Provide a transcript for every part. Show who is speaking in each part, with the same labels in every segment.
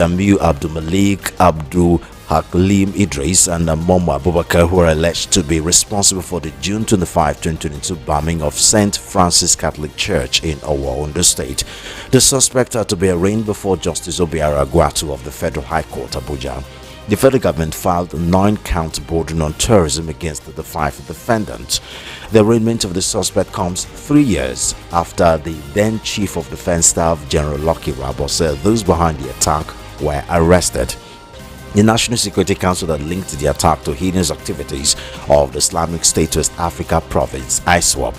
Speaker 1: Jamiu Abdul Malik, Abdul Hakim Idris, and Momo Abubakar, who are alleged to be responsible for the June 25, 2022 bombing of St. Francis Catholic Church in Owo, Ondo State. The suspects are to be arraigned before Justice Obiara Agwatu of the Federal High Court, Abuja. The federal government filed a 9-count bordering on terrorism against the 5 defendants. The arraignment of the suspect comes 3 years after the then Chief of Defense Staff, General Lucky Rabo, said those behind the attack were arrested. The National Security Council that linked the attack to heinous activities of the Islamic State West Africa Province, ISWAP.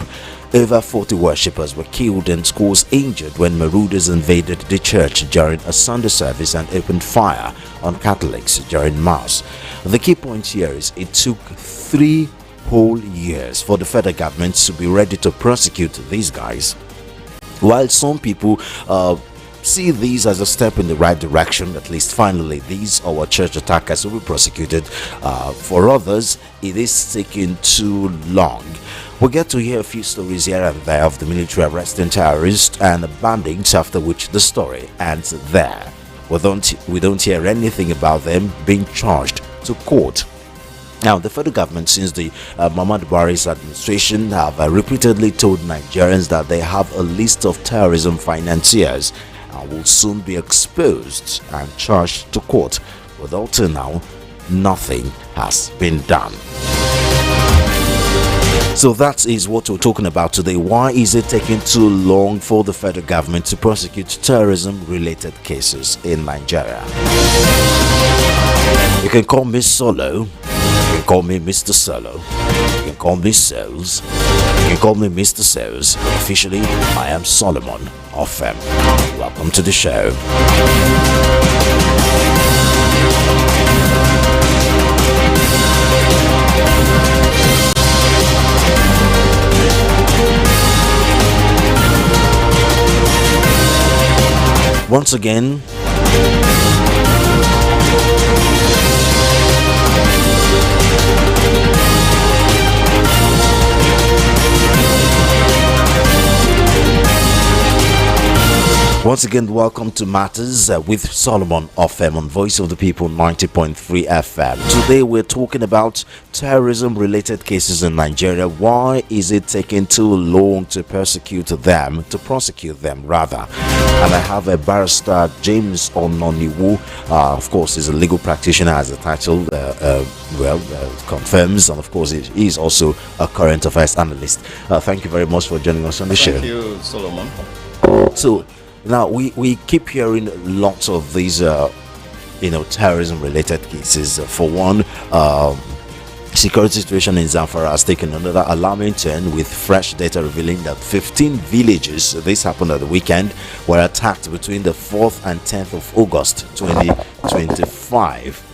Speaker 1: Over 40 worshippers were killed and scores injured when marauders invaded the church during a Sunday service and opened fire on Catholics during Mass. The key point here is it took 3 whole years for the federal government to be ready to prosecute these guys. While some people see these as a step in the right direction, at least finally these our church attackers will be prosecuted. For others, it is taking too long. We'll get to hear a few stories here and there of the military arresting terrorists and bandits, after which the story ends there. We don't hear anything about them being charged to court. Now, the federal government, since the Muhammadu Buhari's administration, have repeatedly told Nigerians that they have a list of terrorism financiers and will soon be exposed and charged to court. But until now, nothing has been done. So that is what we're talking about today. Why is it taking too long for the federal government to prosecute terrorism-related cases in Nigeria? You can call me Solo. You can call me Mr. Solo. You can call me Sales. You can call me Mr. Sales. Officially, I am Solomon of FM. Welcome to the show. Once again, welcome to Matters with Solomon of FM on Voice of the People 90.3 FM. Today we're talking about terrorism-related cases in Nigeria. Why is it taking too long to prosecute them? And I have a barrister, James Ononiwu. Of course, he's a legal practitioner, as a title confirms, and of course, he is also a current affairs analyst. Thank you very much for joining us on the show.
Speaker 2: Thank you, Solomon.
Speaker 1: So now we keep hearing lots of these terrorism-related cases. For one, security situation in Zamfara has taken another alarming turn, with fresh data revealing that 15 villages, this happened at the weekend, were attacked between the 4th and 10th of August 2025.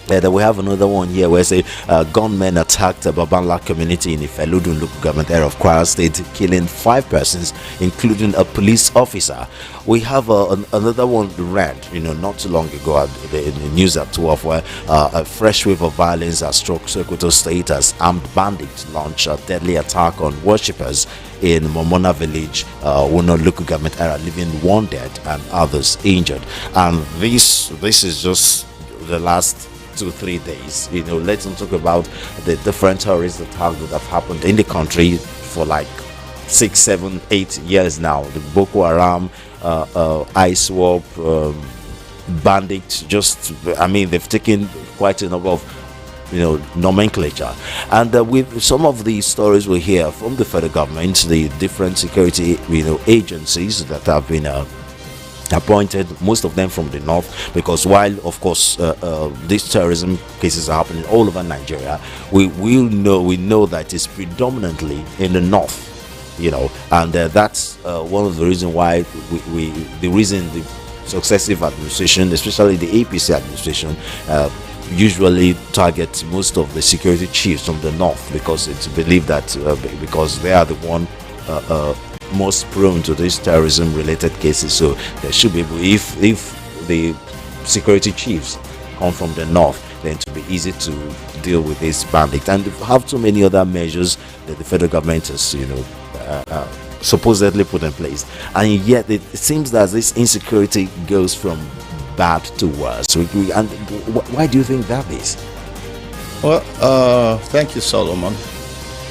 Speaker 1: We have another one here where say gunmen attacked a Babanla community in the Feludun local government area of Kwara State, killing 5 persons, including a police officer. We have another one read, not too long ago in the news at 12, where a fresh wave of violence has struck Sokoto State as armed bandits launch a deadly attack on worshippers in Momona village, Wono local government area, leaving 1 dead and others injured. And this is just the last 2-3 days. Let's not talk about the different terrorist attacks that have happened in the country for like 6, 7, 8 years now. The Boko Haram, ISWAP, bandits, they've taken quite a number of nomenclature. And with some of the stories we hear from the federal government, the different security agencies that have been appointed, most of them from the north, because while of course these terrorism cases are happening all over Nigeria, we know that it's predominantly in the north, and that's one of the reasons why the successive administration, especially the APC administration, usually target most of the security chiefs from the north, because it's believed that because they are the one most prone to these terrorism-related cases. So there should be, if the security chiefs come from the north, then to be easy to deal with this bandit. And have too many other measures that the federal government has, supposedly put in place, and yet it seems that this insecurity goes from bad to worse. And why do you think that is?
Speaker 2: Well, thank you, Solomon.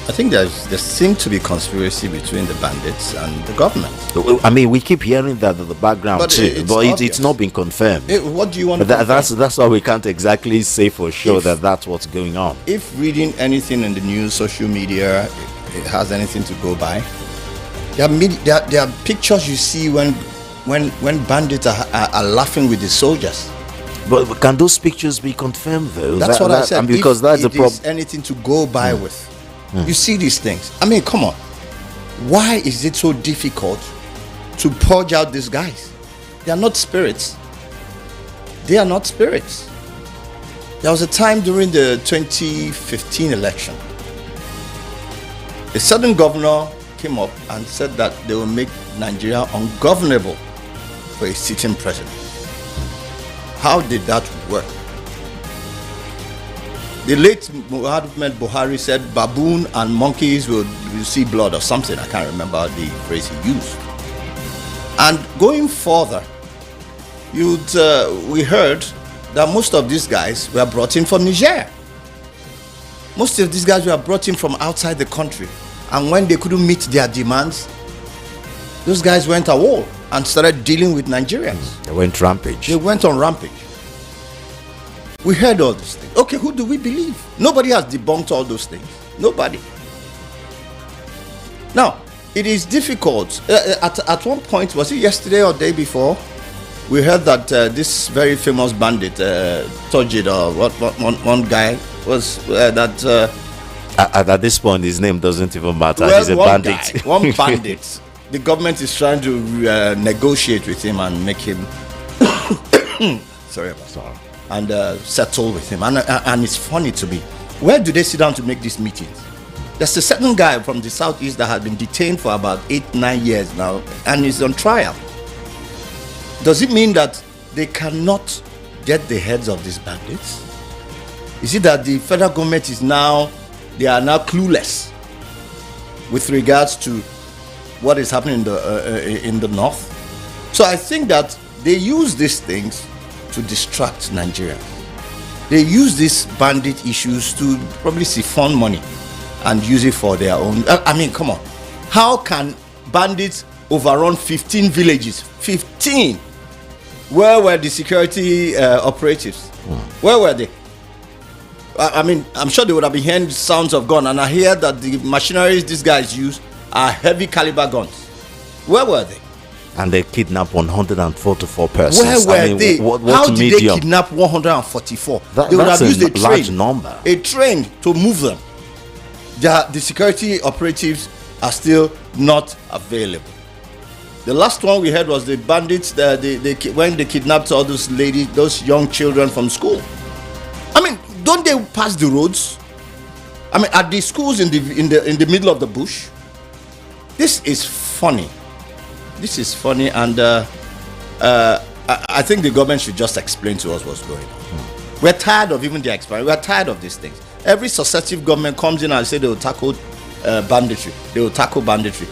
Speaker 2: I think there seems to be conspiracy between the bandits and the government.
Speaker 1: I mean, we keep hearing that in the background but it's not been confirmed.
Speaker 2: What do you want to
Speaker 1: that's why we can't exactly say for sure that that's what's going on.
Speaker 2: If reading anything in the news, social media, it has anything to go by, there are pictures you see when bandits are laughing with the soldiers.
Speaker 1: But can those pictures be confirmed though?
Speaker 2: That's what I said.
Speaker 1: And because that's the problem.
Speaker 2: Anything to go by with. You see these things. I mean, come on. Why is it so difficult to purge out these guys? They are not spirits. They are not spirits. There was a time during the 2015 election. A certain governor came up and said that they will make Nigeria ungovernable for a sitting president. How did that work? The late Muhammad Buhari said baboon and monkeys will see blood or something. I can't remember the phrase he used. And going further, we heard that most of these guys were brought in from Niger. Most of these guys were brought in from outside the country. And when they couldn't meet their demands, those guys went AWOL and started dealing with Nigerians.
Speaker 1: They went rampage.
Speaker 2: They went on rampage. We heard all these things. Okay, who do we believe? Nobody has debunked all those things. Nobody. Now, it is difficult. At one point, was it yesterday or day before, we heard that this very famous bandit, Tojid, or one guy was that.
Speaker 1: At this point, his name doesn't even matter.
Speaker 2: Well,
Speaker 1: he's a bandit.
Speaker 2: One bandit. The government is trying to negotiate with him and make him. Sorry. And settle with him. And it's funny to me. Where do they sit down to make these meetings? There's a certain guy from the southeast that has been detained for about 8-9 years now and is on trial. Does it mean that they cannot get the heads of these bandits? Is it that the federal government they are now clueless with regards to what is happening in the north? So I think that they use these things to distract Nigeria. They use these bandit issues to probably siphon money and use it for their own. I mean, come on. How can bandits overrun 15 villages? 15! Where were the security operatives? Where were they? I mean, I'm sure they would have been hearing sounds of gun, and I hear that the machineries these guys use are heavy caliber guns. Where were they?
Speaker 1: And they kidnapped 144 persons.
Speaker 2: Where were they? How did they kidnap 144? They would have used a
Speaker 1: large number.
Speaker 2: A train to move them. The security operatives are still not available. The last one we heard was the bandits. When they kidnapped all those ladies, those young children from school. I mean, don't they pass the roads? I mean, at the schools in the middle of the bush. This is funny. This is funny, and I think the government should just explain to us what's going on. We're tired of even the explanation. We're tired of these things. Every successive government comes in and say they will tackle banditry. They will tackle banditry.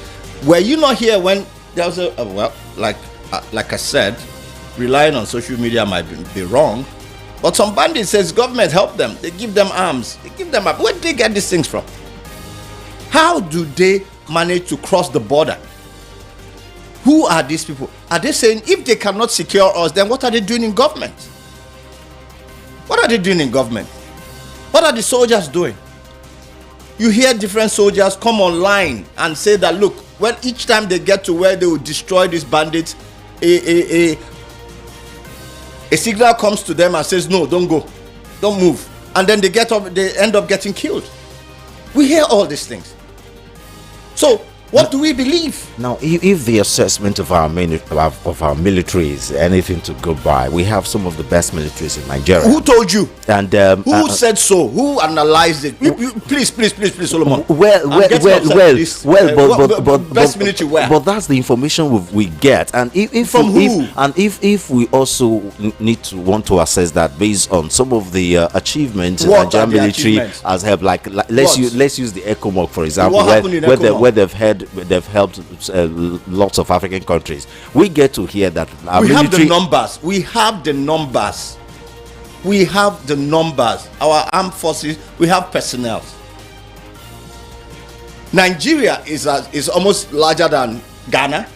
Speaker 2: Were you not here when there was like I said, relying on social media might be wrong, but some bandits says government help them. They give them arms. They give them. Where do they get these things from? How do they manage to cross the border? Who are these people? Are they saying if they cannot secure us, then what are they doing in government? What are they doing in government? What are the soldiers doing? You hear different soldiers come online and say that, look, when each time they get to where they will destroy these bandits, a signal comes to them and says, no, don't go, don't move. And then they end up getting killed. We hear all these things. So what do we believe?
Speaker 1: Now, if the assessment of our military is anything to go by, we have some of the best militaries in Nigeria.
Speaker 2: Who told you?
Speaker 1: And
Speaker 2: who said so? Who analyzed it? Please, Solomon. Best military where?
Speaker 1: But that's the information we get. And if we also want to assess that based on some of the achievements Nigerian military has helped, like let's use the ECOMOG for example, where they've had they've helped lots of African countries. We get to hear that our
Speaker 2: we have
Speaker 1: military,
Speaker 2: the numbers. We have the numbers. We have the numbers. Our armed forces, we have personnel. Nigeria is almost larger than Ghana,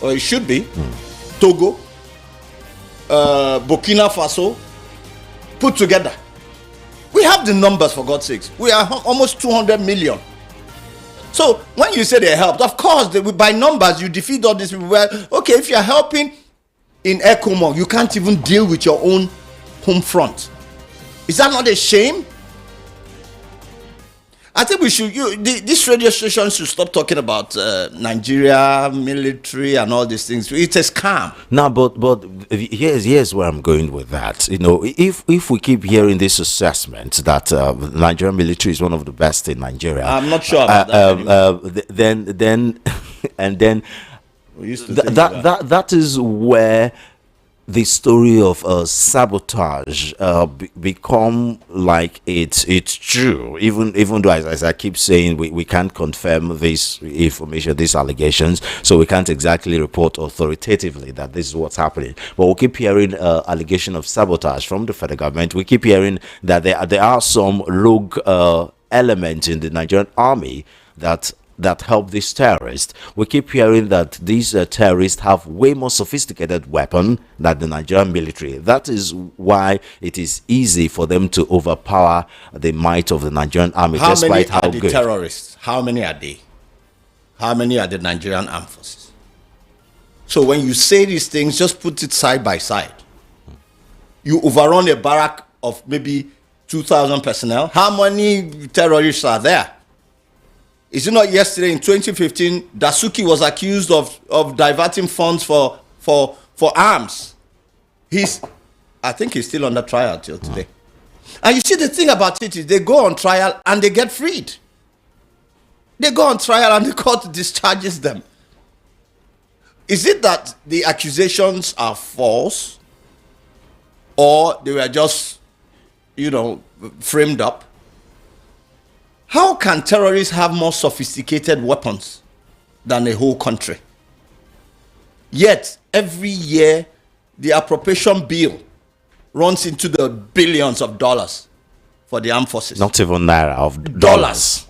Speaker 2: or it should be. Togo, Burkina Faso, put together. We have the numbers, for God's sakes. We are almost 200 million. So when you say they helped, of course, by numbers, you defeat all these people. Well, okay, if you're helping in ECOMOG, you can't even deal with your own home front. Is that not a shame? I think we should. This radio station should stop talking about Nigeria military and all these things. It's a scam.
Speaker 1: No, but here's where I'm going with that. You know, if we keep hearing this assessment that the Nigerian military is one of the best in Nigeria,
Speaker 2: I'm not sure about that.
Speaker 1: Then and then
Speaker 2: We used to
Speaker 1: that is where the story of sabotage become like it's true, even though, as I keep saying, we can't confirm this information, these allegations, so we can't exactly report authoritatively that this is what's happening. But we keep hearing allegation of sabotage from the federal government. We keep hearing that there are some rogue elements in the Nigerian army that help these terrorists. We keep hearing that these terrorists have way more sophisticated weapon than the Nigerian military. That is why it is easy for them to overpower the might of the Nigerian army.
Speaker 2: How many
Speaker 1: despite
Speaker 2: are the terrorists? How many are they? How many are the Nigerian armed forces? So when you say these things, just put it side by side. You overrun a barrack of maybe 2,000 personnel. How many terrorists are there? Is it not yesterday in 2015, Dasuki was accused of diverting funds for arms? I think he's still under trial till today. And you see, the thing about it is they go on trial and they get freed. They go on trial and the court discharges them. Is it that the accusations are false, or they were just, framed up? How can terrorists have more sophisticated weapons than a whole country? Yet, every year, the appropriation bill runs into the billions of dollars for the armed forces.
Speaker 1: Not even naira, of dollars.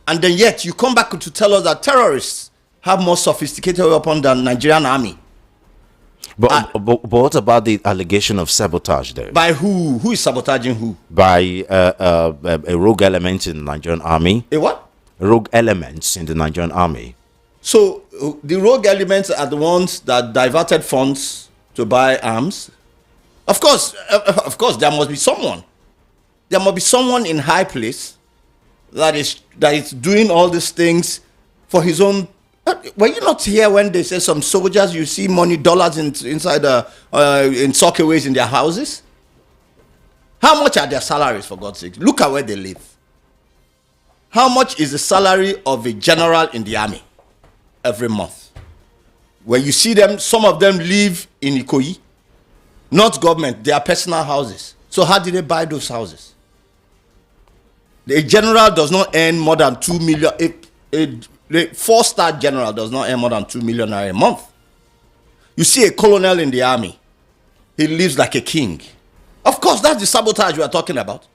Speaker 2: And then yet, you come back to tell us that terrorists have more sophisticated weapons than Nigerian army.
Speaker 1: But what about the allegation of sabotage there?
Speaker 2: By who? Who is sabotaging who?
Speaker 1: By a rogue element in the Nigerian army.
Speaker 2: A what?
Speaker 1: Rogue elements in the Nigerian army.
Speaker 2: So the rogue elements are the ones that diverted funds to buy arms. Of course, there must be someone. There must be someone in high place that is doing all these things for his own. Were you not here when they say some soldiers, you see money, dollars inside in sockaways in their houses? How much are their salaries, for God's sake? Look at where they live. How much is the salary of a general in the army every month? When you see them, some of them live in Ikoyi. Not government, they are personal houses. So how did they buy those houses? The general does not earn more than 2 million. The 4-star general does not earn more than 2 million a month. You see a colonel in the army, he lives like a king. Of course, that's the sabotage we are talking about.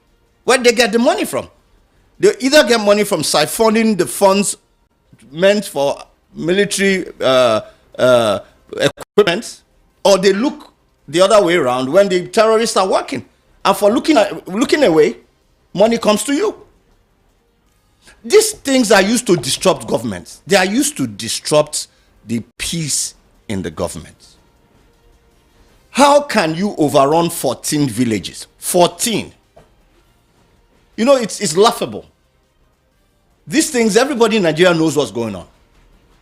Speaker 2: Where they get the money from? They either get money from siphoning the funds meant for military equipment, or they look the other way around when the terrorists are working. And for looking away, money comes to you. These things are used to disrupt governments. They are used to disrupt the peace in the government. How can you overrun 14 villages? 14. It's laughable. These things, everybody in Nigeria knows what's going on.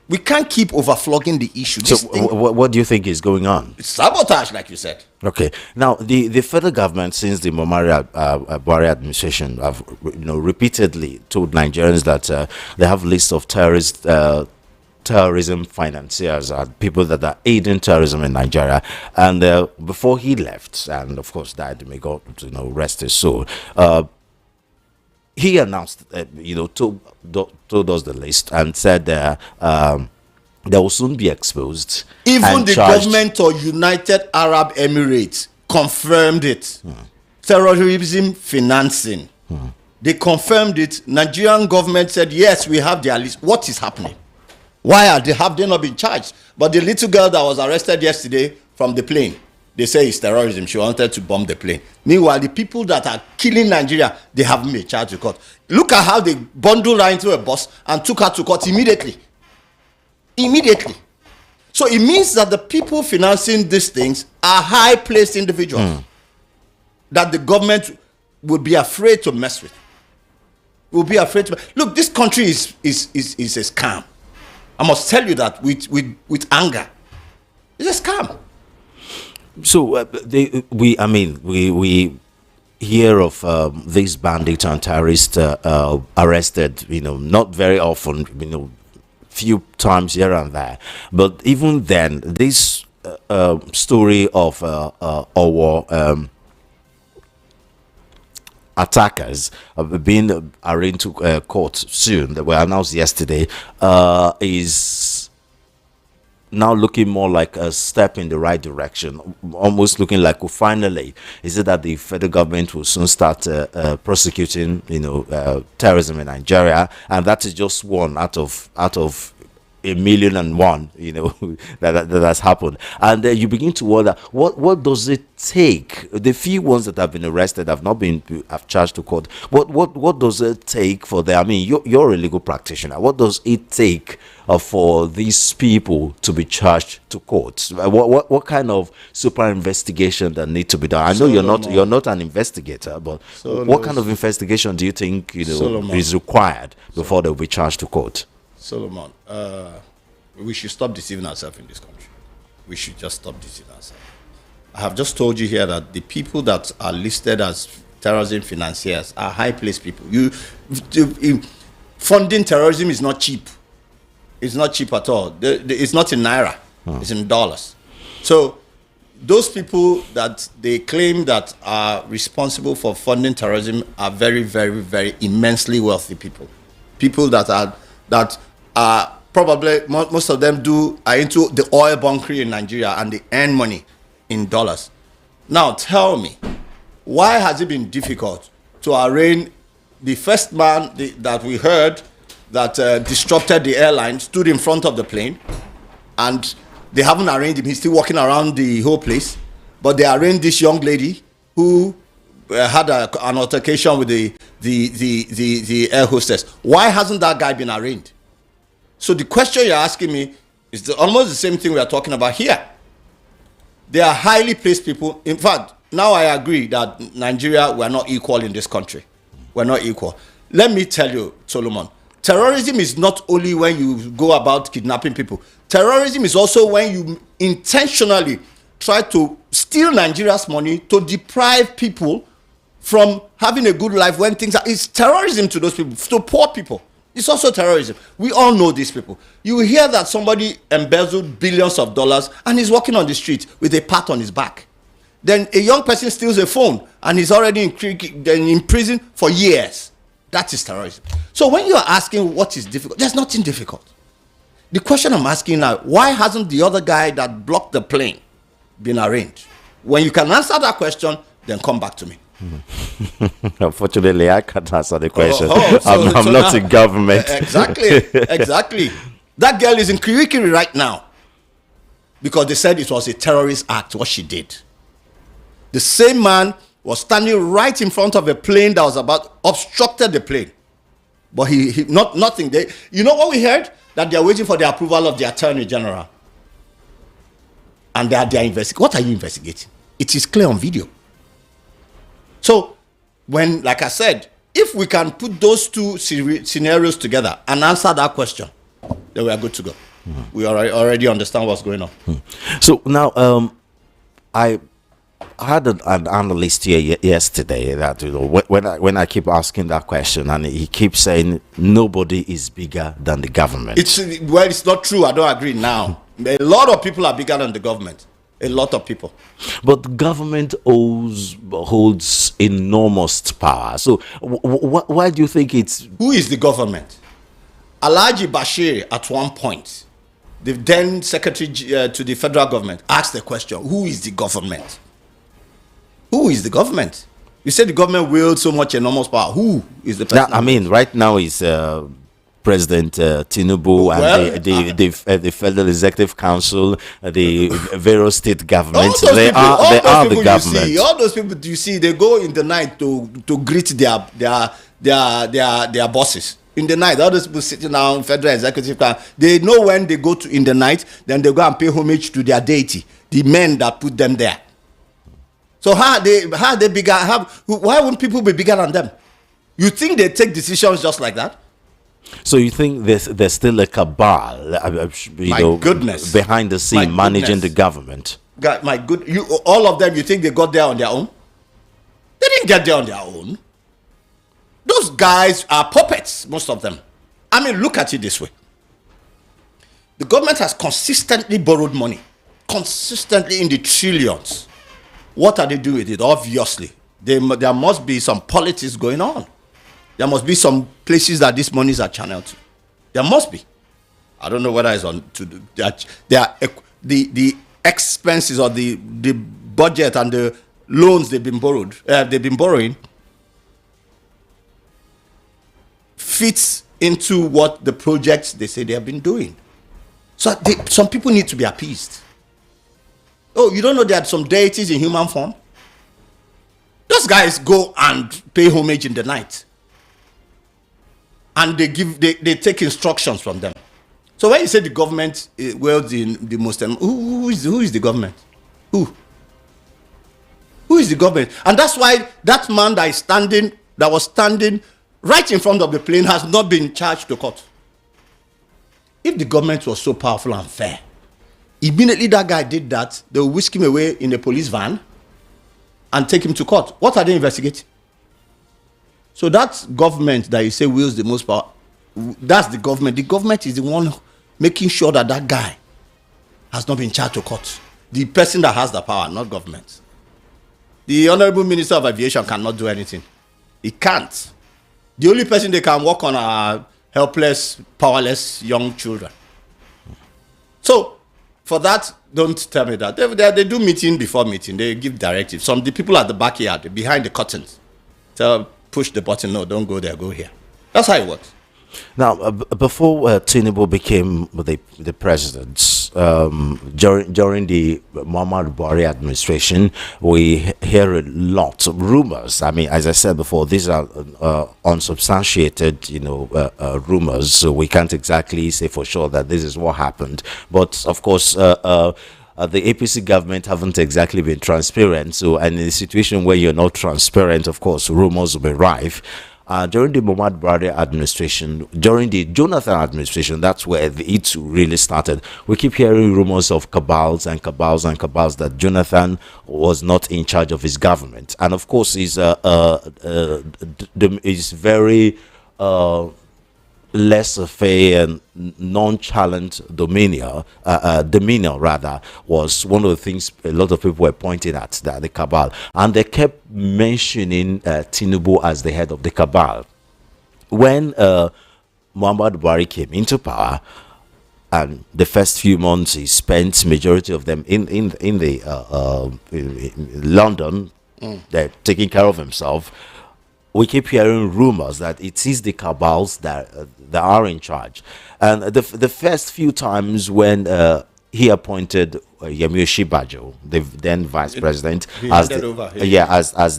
Speaker 2: We can't keep overflogging the issue.
Speaker 1: So what do you think is going on?
Speaker 2: It's sabotage, like you said.
Speaker 1: Okay. Now, the federal government, since the Buhari administration, have repeatedly told Nigerians that they have lists of terrorism financiers and people that are aiding terrorism in Nigeria. And before he left, and of course died, may God rest his soul, he announced, told us the list and said they will soon be exposed.
Speaker 2: Even the
Speaker 1: charged.
Speaker 2: government of United Arab Emirates confirmed it. Terrorism financing. They confirmed it. Nigerian government said, yes, we have their list. What is happening? Why have they not been charged? But the little girl that was arrested yesterday from the plane, they say it's terrorism. She wanted to bomb the plane. Meanwhile, the people that are killing Nigeria, they haven't been charged to court. Look at how they bundled her into a bus and took her to court immediately. So it means that the people financing these things are high-placed individuals that the government would be afraid to mess with. Look, this country is a scam. I must tell you that with anger. It's a scam.
Speaker 1: So we hear of these bandits and terrorists arrested, not very often, few times here and there. But even then, this story of our attackers being arraigned to court soon, that were announced yesterday, is now looking more like a step in the right direction, almost looking like finally, is it that the federal government will soon start prosecuting terrorism in Nigeria, and that is just one out of 1,000,001 that has happened. And you begin to wonder, what does it take? The few ones that have been arrested have not been charged to court. What does it take for them? I mean, you're a legal practitioner. What does it take for these people to be charged to court? What kind of super investigation that need to be done? I know you're not an investigator, but what kind of investigation do you think is required before they'll be charged to court?
Speaker 2: Solomon, we should stop deceiving ourselves in this country. We should just stop deceiving ourselves. I have just told you here that the people that are listed as terrorism financiers are high-placed people. Funding terrorism is not cheap. It's not cheap at all. It's not in naira. It's in dollars. So those people that they claim that are responsible for funding terrorism are very, very, very immensely wealthy people. People that are probably, most of them are into the oil bunkering in Nigeria, and they earn money in dollars. Now tell me, why has it been difficult to arraign the first man that we heard that disrupted the airline, stood in front of the plane, and they haven't arraigned him? He's still walking around the whole place. But they arraigned this young lady who had an altercation with the air hostess. Why hasn't that guy been arraigned? So the question you're asking me is almost the same thing we are talking about here. They are highly placed people. In fact, now I agree that Nigeria, we're not equal in this country. We're not equal. Let me tell you, Solomon, terrorism is not only when you go about kidnapping people. Terrorism is also when you intentionally try to steal Nigeria's money to deprive people from having a good life when things are. It's terrorism to those people, to poor people. It's also terrorism. We all know these people. You will hear that somebody embezzled billions of dollars and he's walking on the street with a pat on his back. Then a young person steals a phone and he's already in prison for years. That is terrorism. So when you are asking what is difficult, there's nothing difficult. The question I'm asking now, why hasn't the other guy that blocked the plane been arraigned? When you can answer that question, then come back to me.
Speaker 1: Unfortunately, I can't answer the question. I'm not in government.
Speaker 2: Exactly. That girl is in Kirikiri right now because they said it was a terrorist act, what she did. The same man was standing right in front of a plane that was obstructed the plane. But nothing. You know what we heard? That they are waiting for the approval of the Attorney General. And they are investigating. What are you investigating? It is clear on video. So, like I said, if we can put those two scenarios together and answer that question, then we are good to go. We already understand what's going on.
Speaker 1: So now, I had an analyst here yesterday that when I keep asking that question, and he keeps saying nobody is bigger than the government.
Speaker 2: It's not true. I don't agree now. A lot of people are bigger than the government. a lot of people.
Speaker 1: But government holds enormous power. So why do you think it's...
Speaker 2: Who is the government? Alhaji Bashir, at one point, the then secretary to the federal government, asked the question, who is the government? Who is the government? You said the government wields so much enormous power. Who is the person?
Speaker 1: I mean, right now is President Tinubu and the Federal Executive Council, the various state governments. They are the government.
Speaker 2: All those people you see, they go in the night to greet their bosses. In the night, all those people sitting down, Federal Executive Council, they know when they go to in the night, then they go and pay homage to their deity, the men that put them there. So how are they bigger? Why wouldn't people be bigger than them? You think they take decisions just like that?
Speaker 1: So you think there's still a cabal,
Speaker 2: goodness,
Speaker 1: behind the scene managing the government?
Speaker 2: God, all of them, you think they got there on their own? They didn't get there on their own. Those guys are puppets, most of them. I mean, look at it this way. The government has consistently borrowed money, consistently in the trillions. What are they doing with it? Obviously, there must be some politics going on. There must be some places that these monies are channeled to. There must be. I don't know whether it's on to that. The expenses or the budget and the loans they've been borrowing fits into what the projects they say they have been doing. So some people need to be appeased. Oh, you don't know there are some deities in human form? Those guys go and pay homage in the night. And they take instructions from them. So when you say the government wields the most, who is the government? Who is the government? And that's why that man that was standing right in front of the plane has not been charged to court. If the government was so powerful and fair, immediately that guy did that, they'll whisk him away in a police van and take him to court. What are they investigating? So that government that you say wields the most power, that's the government. The government is the one making sure that that guy has not been charged to court. The person that has the power, not government. The Honorable Minister of Aviation cannot do anything. He can't. The only person they can work on are helpless, powerless young children. So, for that, don't tell me that. They do meeting before meeting. They give directives. The people at the backyard, behind the curtains, push the button. No, don't go there, go here. That's how it works.
Speaker 1: Now, before Tinubu became the president, during the Muhammad Buhari administration, we hear a lot of rumors. I mean, as I said before, these are unsubstantiated, rumors. So we can't exactly say for sure that this is what happened. But of course, the APC government haven't exactly been transparent. So, and in a situation where you're not transparent, of course, rumors will be rife. During the Muhammad Buhari administration, during the Jonathan administration, that's where it really started. We keep hearing rumors of cabals that Jonathan was not in charge of his government. And of course, he's very laissez-faire and nonchalant demeanor was one of the things a lot of people were pointing at, the cabal, and they kept mentioning Tinubu as the head of the cabal. When Muhammad Buhari came into power, and the first few months he spent majority of them in London, they're taking care of himself. We keep hearing rumors that it is the cabals that are in charge. And the first few times when he appointed Yemi Osinbajo, the then vice president, as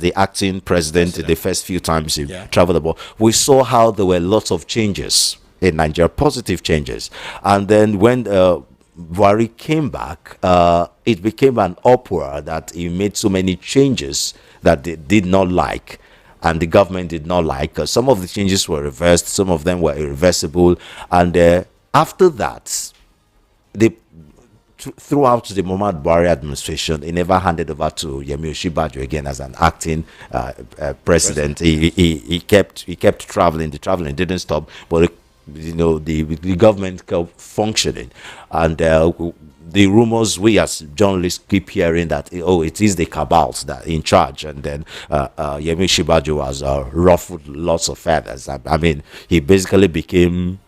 Speaker 1: the acting president, the first few times he traveled abroad, we saw how there were lots of changes in Nigeria, positive changes. And then when Buhari came back, it became an uproar that he made so many changes that they did not like. And the government did not like. Some of the changes were reversed, some of them were irreversible. And after that, throughout the Muhammad Buhari administration, he never handed over to Yemi Osinbajo again as an acting president. He kept traveling. The traveling didn't stop, but the government kept functioning, and the rumors we as journalists keep hearing that it is the cabals that in charge, and then Yemi Shibaju has ruffled lots of feathers. I mean, he basically became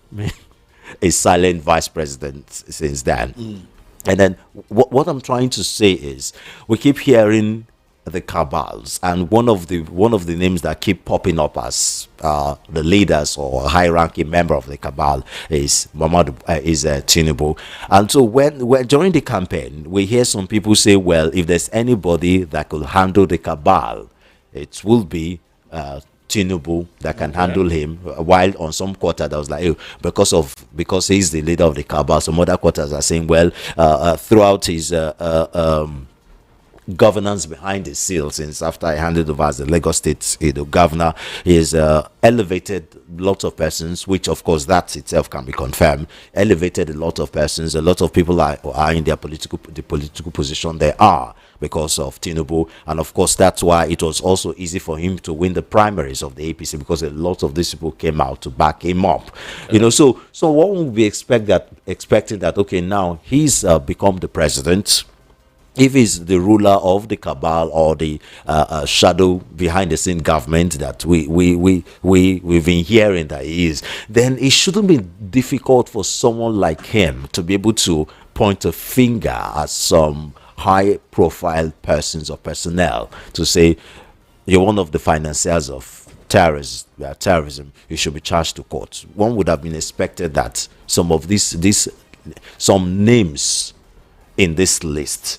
Speaker 1: a silent vice president since then. And then what I'm trying to say is, we keep hearing the cabals, and one of the names that keep popping up as the leaders or high-ranking member of the cabal is Tinubu. And so when during the campaign, we hear some people say, well, if there's anybody that could handle the cabal, it will be Tinubu that can handle him. While on some quarter that was like, because he's the leader of the cabal, some other quarters are saying, well, throughout his governance behind the scenes, since after I handed over as the Lagos State governor, is elevated lots of persons, which of course that itself can be confirmed. Elevated a lot of persons. A lot of people are in the political position they are because of Tinubu, and of course that's why it was also easy for him to win the primaries of the APC, because a lot of these people came out to back him up. So what would we expecting that okay, now he's become the president, if he's the ruler of the cabal or the shadow behind the scene government that we've been hearing that he is, then it shouldn't be difficult for someone like him to be able to point a finger at some high profile persons or personnel to say, you're one of the financiers of terrorism, you should be charged to court. One would have been expected that some of some names in this list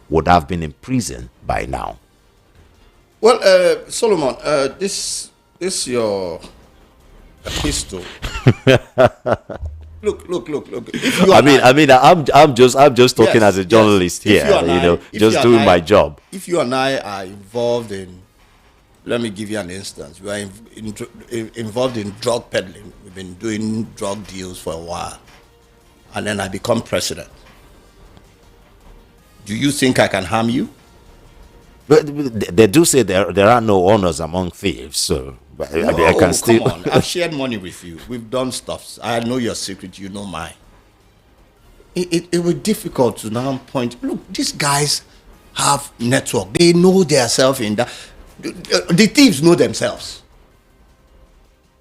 Speaker 1: would have been in prison by now.
Speaker 2: Well, Solomon, this your pistol. Look.
Speaker 1: I'm just talking as a journalist here, just doing my job.
Speaker 2: If you and I are involved in, let me give you an instance. We are involved in drug peddling. We've been doing drug deals for a while, and then I become president. Do you think I can harm you?
Speaker 1: But they do say there are no honors among thieves, so I can still.
Speaker 2: Come on, I've shared money with you. We've done stuff. I know your secret. You know mine. It was difficult to now point. Look, these guys have network. They know themselves in that. The thieves know themselves.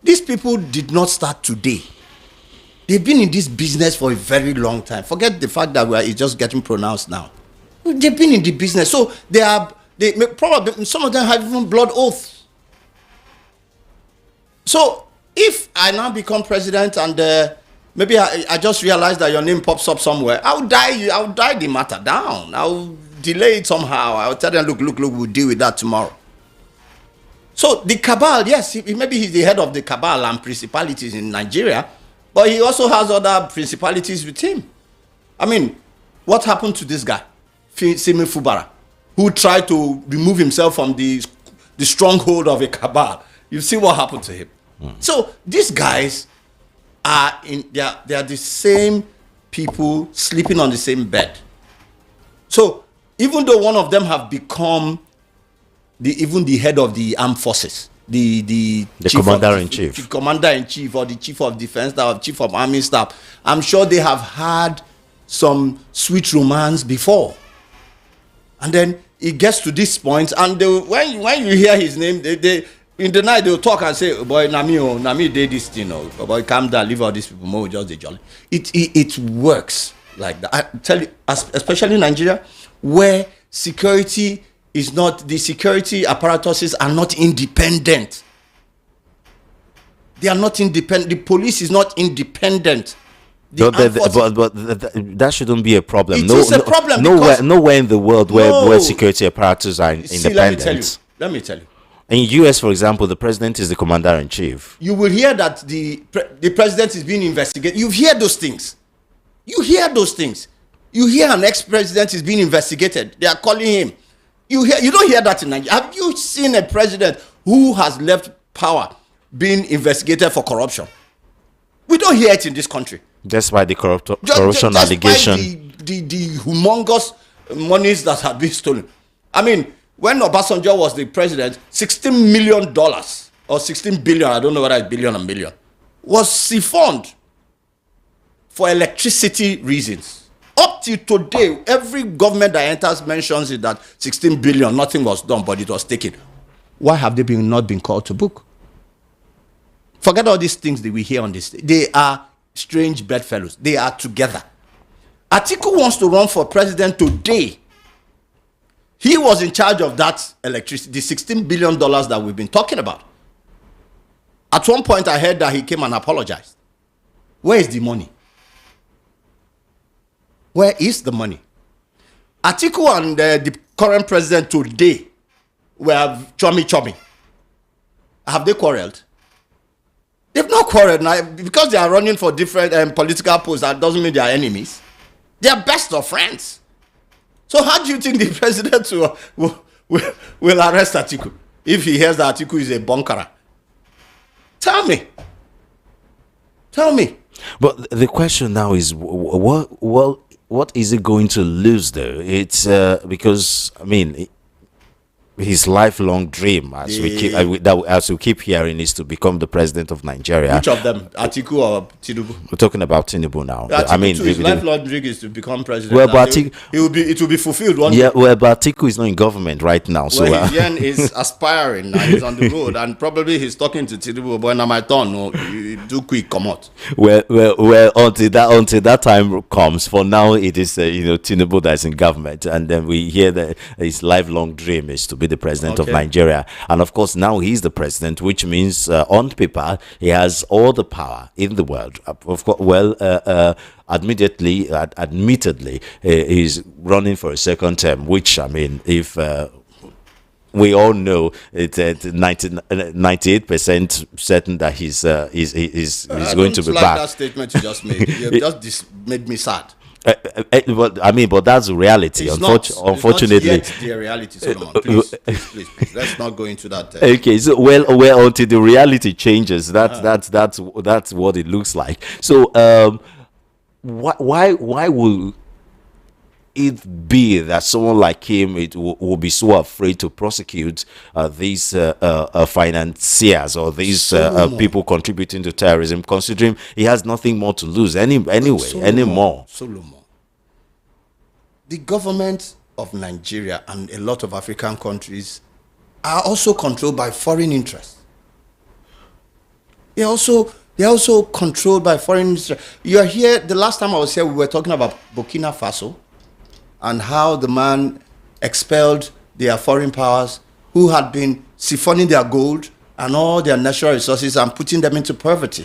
Speaker 2: These people did not start today. They've been in this business for a very long time. Forget the fact that it's just getting pronounced now. They've been in the business, so they probably, some of them have even blood oaths. So if I now become president and maybe I just realize that your name pops up somewhere, I'll die the matter down. I'll delay it somehow. I'll tell them, look, we'll deal with that tomorrow. So the cabal, yes, maybe he's the head of the cabal and principalities in Nigeria, but he also has other principalities with him. I mean, what happened to this guy, Simi Fubara, who tried to remove himself from the stronghold of a cabal? You see what happened to him. So these guys are they are the same people sleeping on the same bed. So even though one of them have become the head of the armed forces, the
Speaker 1: commander-in-chief,
Speaker 2: the commander-in-chief, or the chief of defense staff, chief of army staff, I'm sure they have had some sweet romance before. And then it gets to this point, and when you hear his name, they in the night they'll talk and say, oh boy, Nami did this thing, oh boy, calm down, leave all these people, more just the jolly. It works like that. I tell you, especially in Nigeria, where security is not, the security apparatuses are not independent. They are not independent. The police is not independent.
Speaker 1: But that shouldn't be a problem.
Speaker 2: It is a problem.
Speaker 1: Nowhere in the world where security apparatus are independent.
Speaker 2: Let me tell you.
Speaker 1: In US, for example, the president is the commander-in-chief.
Speaker 2: You will hear that the president is being investigated. You hear those things. You hear an ex-president is being investigated. They are calling him. You don't hear that in Nigeria. Have you seen a president who has left power being investigated for corruption? We don't hear it in this country.
Speaker 1: Despite the corruption allegation.
Speaker 2: The humongous monies that have been stolen. I mean, when Obasanjo was the president, $16 million or 16 billion, I don't know whether it's billion or million, was siphoned for electricity reasons. Up till today, every government that enters mentions it that 16 billion, nothing was done, but it was taken. Why have they not been called to book? Forget all these things that we hear on this. They are strange bedfellows. They are together. Atiku wants to run for president today. He was in charge of that electricity, the $16 billion that we've been talking about. At one point, I heard that he came and apologized. Where is the money? Where is the money? Atiku and the current president today were chummy. Have they quarreled? They've not quarreled now. Because they are running for different political posts, that doesn't mean they are enemies. They are best of friends. So how do you think the president will arrest Atiku if he hears that Atiku is a bunkerer? Tell me.
Speaker 1: But the question now is, what is he going to lose though? It's because I mean, his lifelong dream, as we keep hearing, is to become the president of Nigeria.
Speaker 2: Which of them, Atiku or Tinubu?
Speaker 1: We're talking about Tinubu now.
Speaker 2: I mean, his lifelong dream is to become president.
Speaker 1: Well, but
Speaker 2: it will be fulfilled one day.
Speaker 1: Well, but Atiku is not in government right now, so
Speaker 2: Yen is aspiring and he's on the road, and probably he's talking to Tinubu. But now my turn, no, you do quick, come out.
Speaker 1: Well, until that time comes. For now, it is Tinubu that's in government, and then we hear that his lifelong dream is to be the president of Nigeria, and of course now he's the president, which means on paper he has all the power in the world. Of course, admittedly, he's running for a second term, which I mean, if we all know it's 98% certain that he's going to be back.
Speaker 2: That statement you just made, you just made me sad.
Speaker 1: But that's the reality. Unfortunately,
Speaker 2: it's not yet the reality. Solomon, please, let's not go into that.
Speaker 1: Okay, so well, until the reality changes, that's what it looks like. So, why will it be that someone like him will be so afraid to prosecute these financiers or these people contributing to terrorism, considering he has nothing more to lose anymore?
Speaker 2: Solomon, the government of Nigeria and a lot of African countries are also controlled by foreign interests. They're also controlled by foreign interests. You are here. The last time I was here, we were talking about Burkina Faso and how the man expelled their foreign powers who had been siphoning their gold and all their natural resources and putting them into poverty.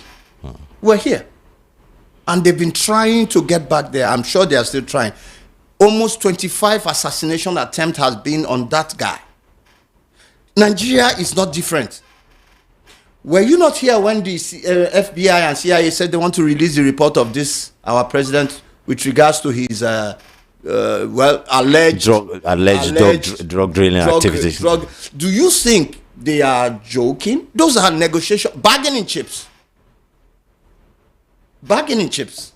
Speaker 2: We're here. And they've been trying to get back there. I'm sure they are still trying. Almost 25 assassination attempts has been on that guy. Nigeria is not different. Were you not here when the FBI and CIA said they want to release the report of this, our president, with regards to his alleged
Speaker 1: drug dealing activities?
Speaker 2: Do you think they are joking? Those are bargaining chips. Bargaining chips.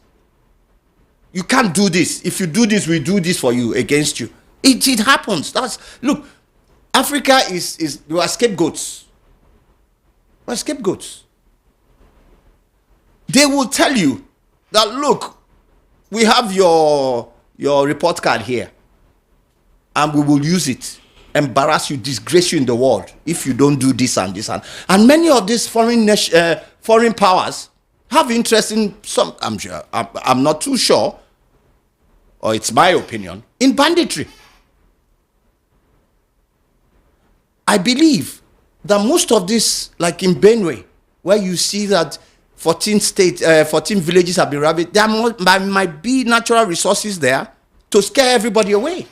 Speaker 2: You can't do this. If you do this, we do this for you, against you. It happens. Look, Africa we are scapegoats. We are scapegoats. They will tell you that, look, we have your report card here, and we will use it, embarrass you, disgrace you in the world if you don't do this and this. And many of these foreign powers have interest in some, I'm not too sure, or it's my opinion, in banditry. I believe that most of this, like in Benue, where you see that 14 villages have been ravaged, there might be natural resources there to scare everybody away.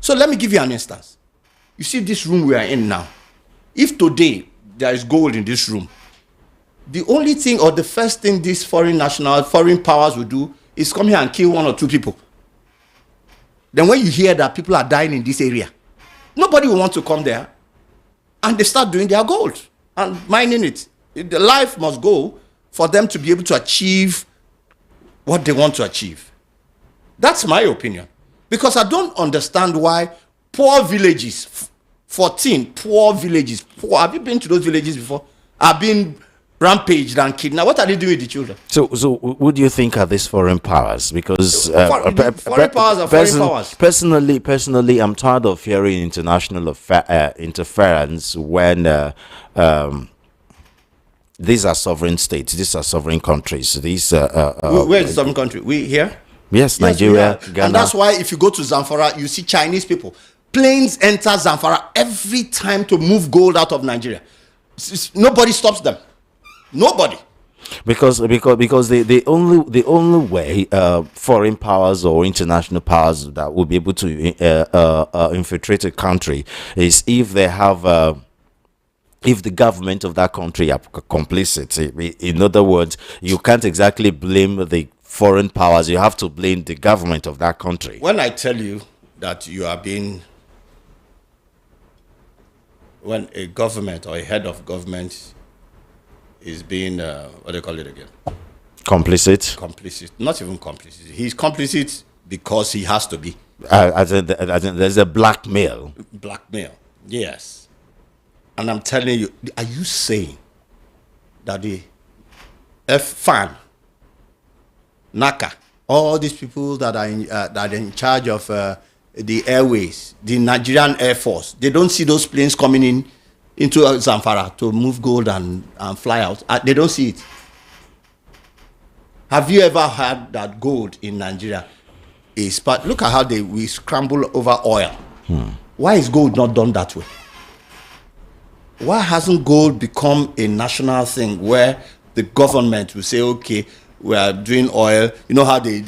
Speaker 2: So let me give you an instance. You see this room we are in now. If today there is gold in this room, the only thing or the first thing these foreign powers will do is come here and kill one or two people. Then when you hear that people are dying in this area, nobody will want to come there, and they start doing their gold and mining it. The life must go for them to be able to achieve what they want to achieve. That's my opinion. Because I don't understand why poor villages, 14 poor villages, have you been to those villages before? Have been rampaged and kidnapped. What are they doing with the children?
Speaker 1: So who do you think are these foreign powers? Because
Speaker 2: foreign powers are foreign powers.
Speaker 1: Personally, I'm tired of hearing international interference when these are sovereign states, these are sovereign countries. These
Speaker 2: where is the sovereign country? We here?
Speaker 1: Yes, Nigeria, Ghana.
Speaker 2: And that's why if you go to Zamfara, you see Chinese people. Planes enter Zamfara every time to move gold out of Nigeria. Nobody stops them. Nobody.
Speaker 1: Because the only way foreign powers or international powers that will be able to infiltrate a country is if they have if the government of that country are complicit. In other words, you can't exactly blame the foreign powers. You have to blame the government of that country.
Speaker 2: When I tell you that you are being, when a government or a head of government is being, what do they call it again?
Speaker 1: Complicit?
Speaker 2: Complicit. Not even complicit. He's complicit because he has to be.
Speaker 1: As in there's a blackmail.
Speaker 2: Blackmail, yes. And I'm telling you, are you saying that the F-FAN, NACA, all these people that are in charge of the airways, the Nigerian Air Force, they don't see those planes coming into Zamfara to move gold and fly out? They don't see it. Have you ever heard that gold in Nigeria is part? Look at how we scramble over oil. Why is gold not done that way? Why hasn't gold become a national thing where the government will say, okay, we are doing oil? You know how they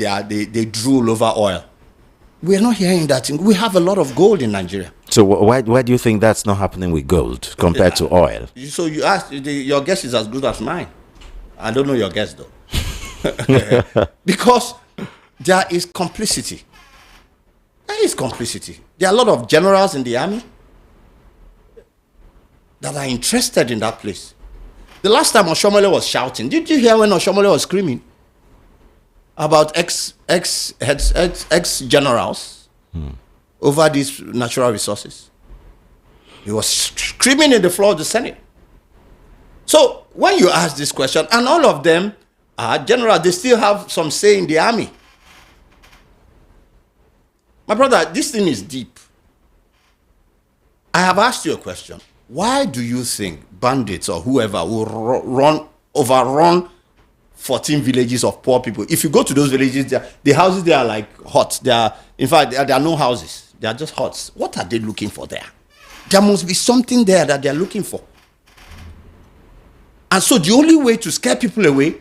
Speaker 2: drool over oil. We are not hearing that thing. We have a lot of gold in Nigeria.
Speaker 1: So why do you think that's not happening with gold compared to oil?
Speaker 2: So you asked, your guess is as good as mine. I don't know your guess though. Because there is complicity. There is complicity. There are a lot of generals in the army that are interested in that place. The last time Oshomole was shouting, did you hear when Oshomole was screaming about ex generals over these natural resources? He was screaming in the floor of the Senate. So when you ask this question, and all of them are generals, they still have some say in the army. My brother, this thing is deep. I have asked you a question. Why do you think bandits or whoever will overrun 14 villages of poor people? If you go to those villages, the houses there are like huts. In fact, there are no houses. They are just huts. What are they looking for there? There must be something there that they are looking for. And so the only way to scare people away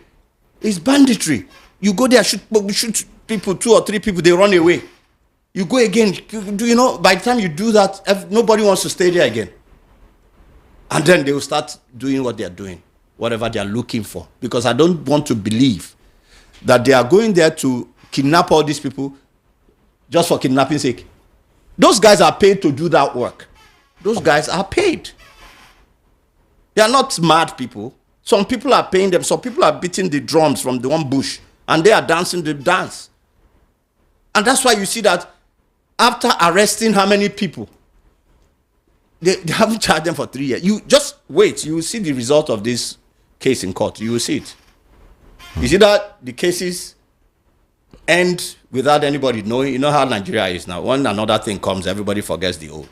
Speaker 2: is banditry. You go there, shoot people, 2 or 3 people, they run away. You go again. Do you know, by the time you do that, nobody wants to stay there again. And then they will start doing what they are doing, whatever they are looking for. Because I don't want to believe that they are going there to kidnap all these people just for kidnapping's sake. Those guys are paid to do that work. Those guys are paid. They are not mad people. Some people are paying them. Some people are beating the drums from the one bush. And they are dancing the dance. And that's why you see that after arresting how many people? They haven't charged them for 3 years. You just wait. You will see the result of this case in court. You will see it. You see that the cases end without anybody knowing. You know how Nigeria is now. When another thing comes, everybody forgets the old.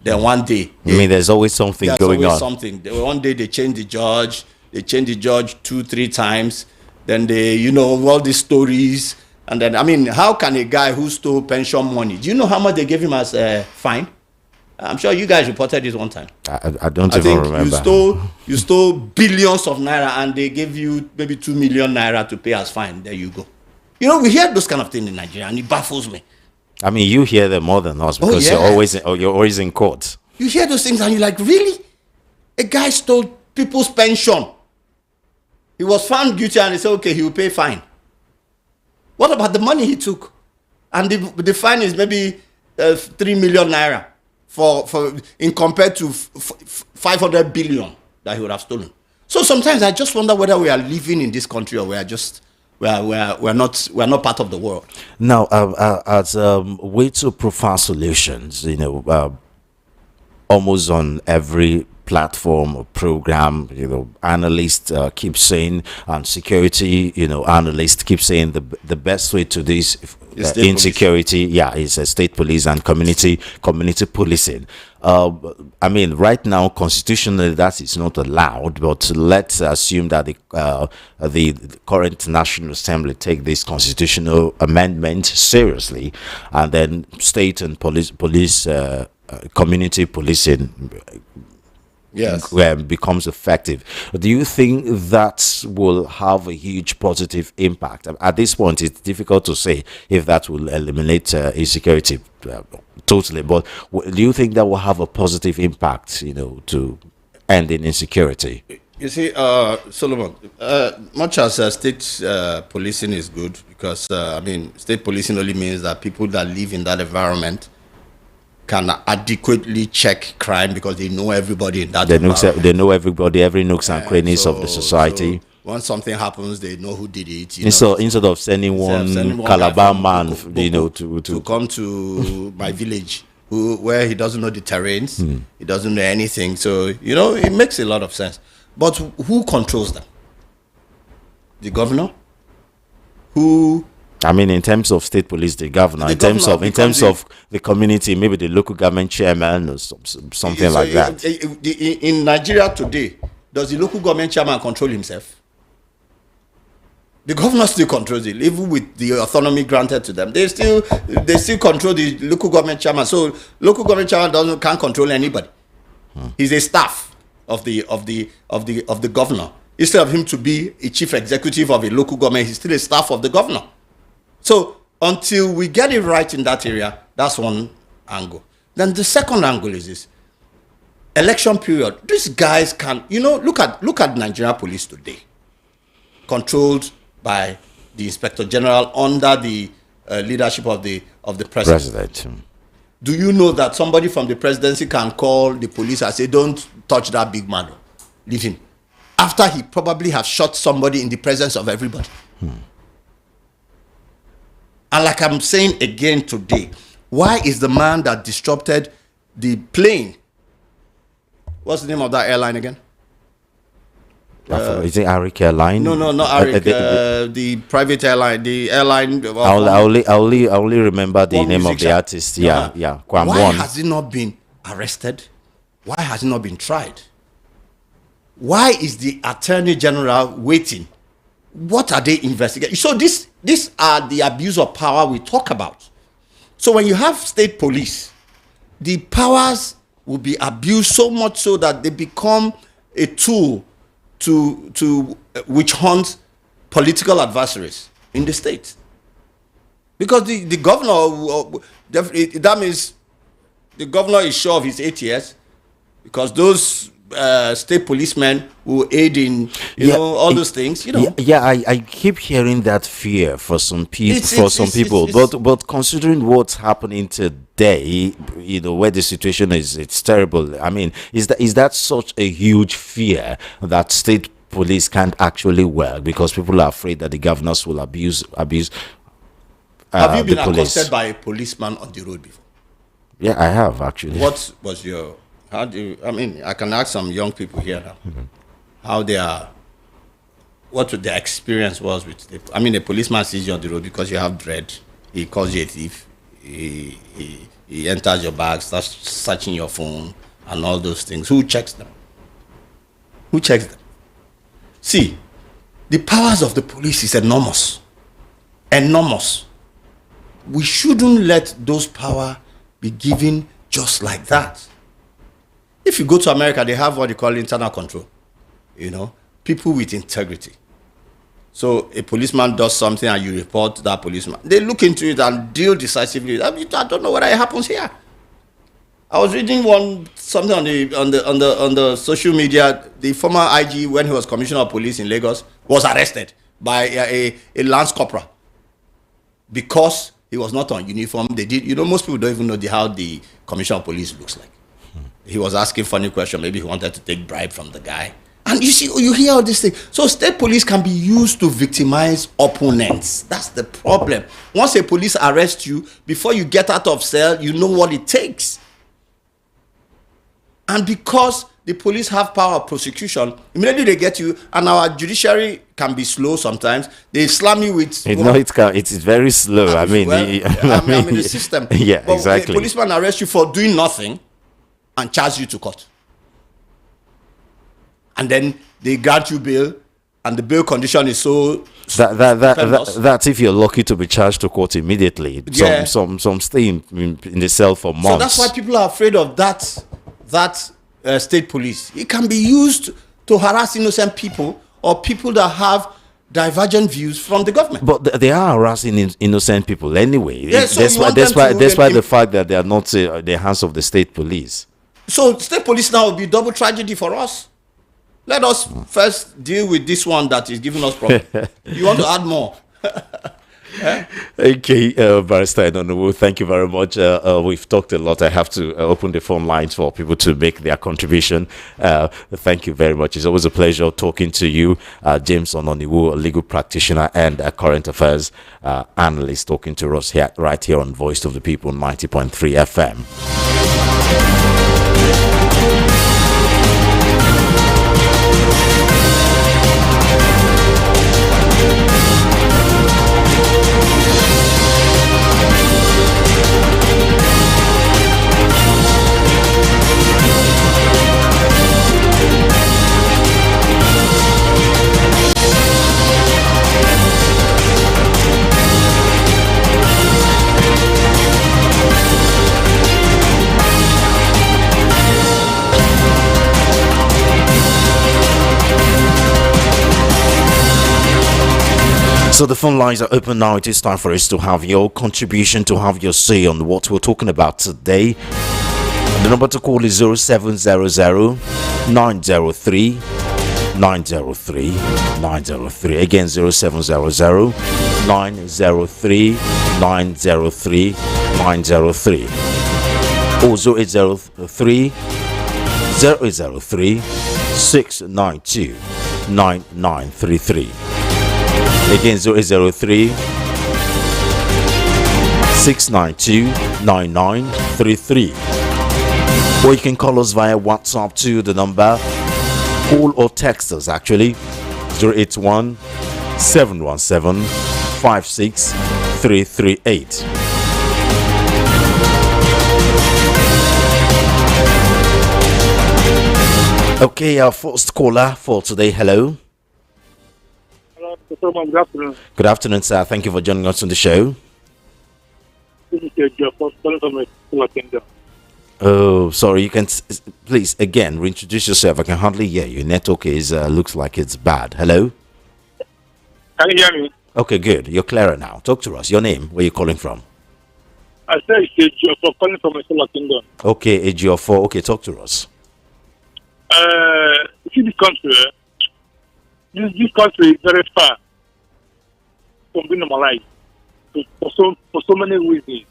Speaker 2: Then one day...
Speaker 1: You mean there's always something going on?
Speaker 2: Something. One day they change the judge. They change the judge 2-3 times. Then they, all these stories. And then, how can a guy who stole pension money... Do you know how much they gave him as a fine? I'm sure you guys reported this one time.
Speaker 1: I don't even remember.
Speaker 2: You stole billions of naira and they gave you maybe 2 million naira to pay as fine. There you go. We hear those kind of things in Nigeria and it baffles me.
Speaker 1: You hear them more than us because you're always in court.
Speaker 2: You hear those things and you're like, really? A guy stole people's pension. He was found guilty and they said, okay, he will pay fine. What about the money he took? And the fine is maybe 3 million naira. In compared to 500 billion that he would have stolen. So sometimes I just wonder whether we are living in this country or we're not part of the world.
Speaker 1: Now, as a way to provide solutions, almost on every platform or program. Analysts keep saying, and security, analysts keep saying the best way to this insecurity, is state police and community policing. I mean, right now, constitutionally, that is not allowed. But let's assume that the current National Assembly take this constitutional amendment seriously, and then state and police community policing becomes effective. Do you think that will have a huge positive impact? At this point, it's difficult to say if that will eliminate insecurity totally, but do you think that will have a positive impact, to ending insecurity?
Speaker 2: You see, Solomon, much as state policing is good, because state policing only means that people that live in that environment can adequately check crime, because they know everybody in that environment.
Speaker 1: They know everybody, every nooks and crannies of the society.
Speaker 2: So once something happens, they know who did it.
Speaker 1: Instead of sending one Calabar man, to
Speaker 2: come to my village, where he doesn't know the terrains, he doesn't know anything. So it makes a lot of sense. But who controls them? The governor? Who?
Speaker 1: In terms of state police, the governor. In terms of the community, maybe the local government chairman or something like that.
Speaker 2: In Nigeria today, does the local government chairman control himself? The governor still controls it, even with the autonomy granted to them. They still control the local government chairman. So local government chairman can't control anybody. He's a staff of the governor. Instead of him to be a chief executive of a local government, he's still a staff of the governor. So until we get it right in that area, that's one angle. Then the second angle is this: election period. These guys can, look at Nigeria police today, controlled by the Inspector General under the leadership of the president. Do you know that somebody from the presidency can call the police and say, "Don't touch that big man, leave him," after he probably has shot somebody in the presence of everybody? And like I'm saying again today, why is the man that disrupted the plane, what's the name of that airline again?
Speaker 1: Is it Arik Airline?
Speaker 2: No, not Arik. The private airline, the airline.
Speaker 1: I only remember the name of the artist. Yeah.
Speaker 2: Why has he not been arrested? Why has he not been tried? Why is the Attorney General waiting? What are they investigating? So these are the abuse of power we talk about. So when you have state police, the powers will be abused so much so that they become a tool to witch hunt political adversaries in the state. Because the governor, that means the governor is sure of his ATS, because those state policemen who aid in all those things.
Speaker 1: I keep hearing that fear for some people, but considering what's happening today, where the situation is, it's terrible. Is that such a huge fear that state police can't actually work because people are afraid that the governors will abuse
Speaker 2: have you been accosted by a policeman on the road before?
Speaker 1: Yeah, I have, actually.
Speaker 2: What was your I can ask some young people here now, what their experience was with a policeman sees you on the road because you have dread. He calls you a thief. He enters your bag, starts searching your phone and all those things. Who checks them? See, the powers of the police is enormous. We shouldn't let those powers be given just like that. If you go to America, they have what they call internal control. People with integrity. So a policeman does something and you report that policeman. They look into it and deal decisively. I don't know whether it happens here. I was reading something on the social media. The former IG, when he was commissioner of police in Lagos, was arrested by a lance corporal because he was not on uniform. They did. Most people don't even know how the commissioner of police looks like. He was asking funny questions. Maybe he wanted to take bribe from the guy. And you hear all these things. So state police can be used to victimize opponents. That's the problem. Once a police arrests you, before you get out of cell, you know what it takes. And because the police have power of prosecution. Immediately they get you, and our judiciary can be slow sometimes. They slam you with.
Speaker 1: It's very slow.
Speaker 2: I'm in the system.
Speaker 1: Yeah,
Speaker 2: but
Speaker 1: exactly.
Speaker 2: A policeman arrests you for doing nothing and charge you to court. And then they grant you bail, and the bail condition is so
Speaker 1: that's if you're lucky to be charged to court immediately.
Speaker 2: Yeah.
Speaker 1: Some stay in the cell for months.
Speaker 2: So that's why people are afraid of that state police. It can be used to harass innocent people or people that have divergent views from the government.
Speaker 1: But they are harassing innocent people anyway.
Speaker 2: Yeah, so
Speaker 1: that's why the fact that they are not the hands of the state police.
Speaker 2: So state police now will be double tragedy for us. Let us first deal with this one that is giving us problem. You want to add more?
Speaker 1: Okay, Barrister Enonuwu, thank you very much. We've talked a lot. I have to open the phone lines for people to make their contribution. Thank you very much. It's always a pleasure talking to you, James Ononiwu, a legal practitioner and a current affairs analyst, talking to us right here on Voice of the People 90.3 FM. So the phone lines are open now. It is time for us to have your contribution, to have your say on what we're talking about today. The number to call is 0700 903 903 903. Again, 0700 903 903 903. Or 0803 003 692 9933. Again, 003 692 9933. Or you can call us via WhatsApp to the number, call or text us actually, 081 717 56338. Okay, our first caller for today. Hello.
Speaker 3: Good afternoon.
Speaker 1: Good afternoon, sir. Thank you for joining us on the show.
Speaker 3: This is Jeff calling from Kingdom.
Speaker 1: Oh, sorry. You can please again reintroduce yourself. I can hardly hear you. Network is looks like it's bad. Hello.
Speaker 3: Can you hear me?
Speaker 1: Okay, good. You're clearer now. Talk to us. Your name? Where are you calling from?
Speaker 3: I said it's Jeff calling from Kingdom.
Speaker 1: Okay, AG4. Okay, talk to us.
Speaker 3: See this country. This country is very far from being normalized for so many reasons.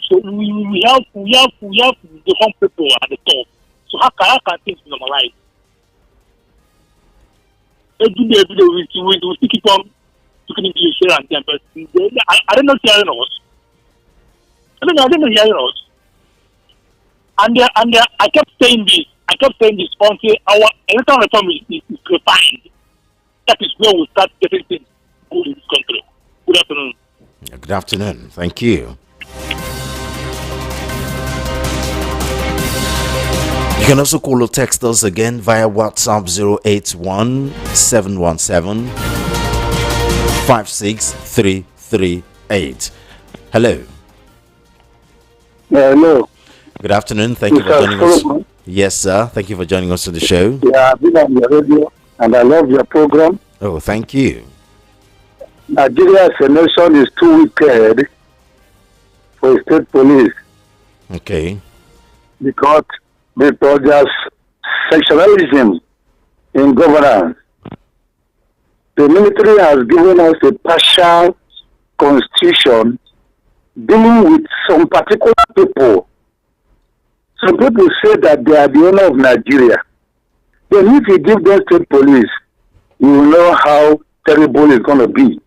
Speaker 3: So we have the home people at the top. So how can things be normalized? Every day we still keep on looking into the share and them, but I don't know hearing us. I don't know hearing us. And I kept saying this until our electoral reform is refined. That is where we start getting things good in this country. Good afternoon.
Speaker 1: Good afternoon. Thank you. You can also call or text us again via WhatsApp 081 717 56338. Hello.
Speaker 4: Hello.
Speaker 1: Good afternoon. Thank you for joining us. Yes, sir. Thank you for joining us on the show.
Speaker 4: Yeah, I've been on your radio and I love your program.
Speaker 1: Oh, thank you.
Speaker 4: Nigeria as a nation is too wicked for state police.
Speaker 1: Okay.
Speaker 4: Because there's sectionalism in governance. The military has given us a partial constitution dealing with some particular people. Some people say that they are the owner of Nigeria. Then if you give them state police, you will know how terrible it's going to be.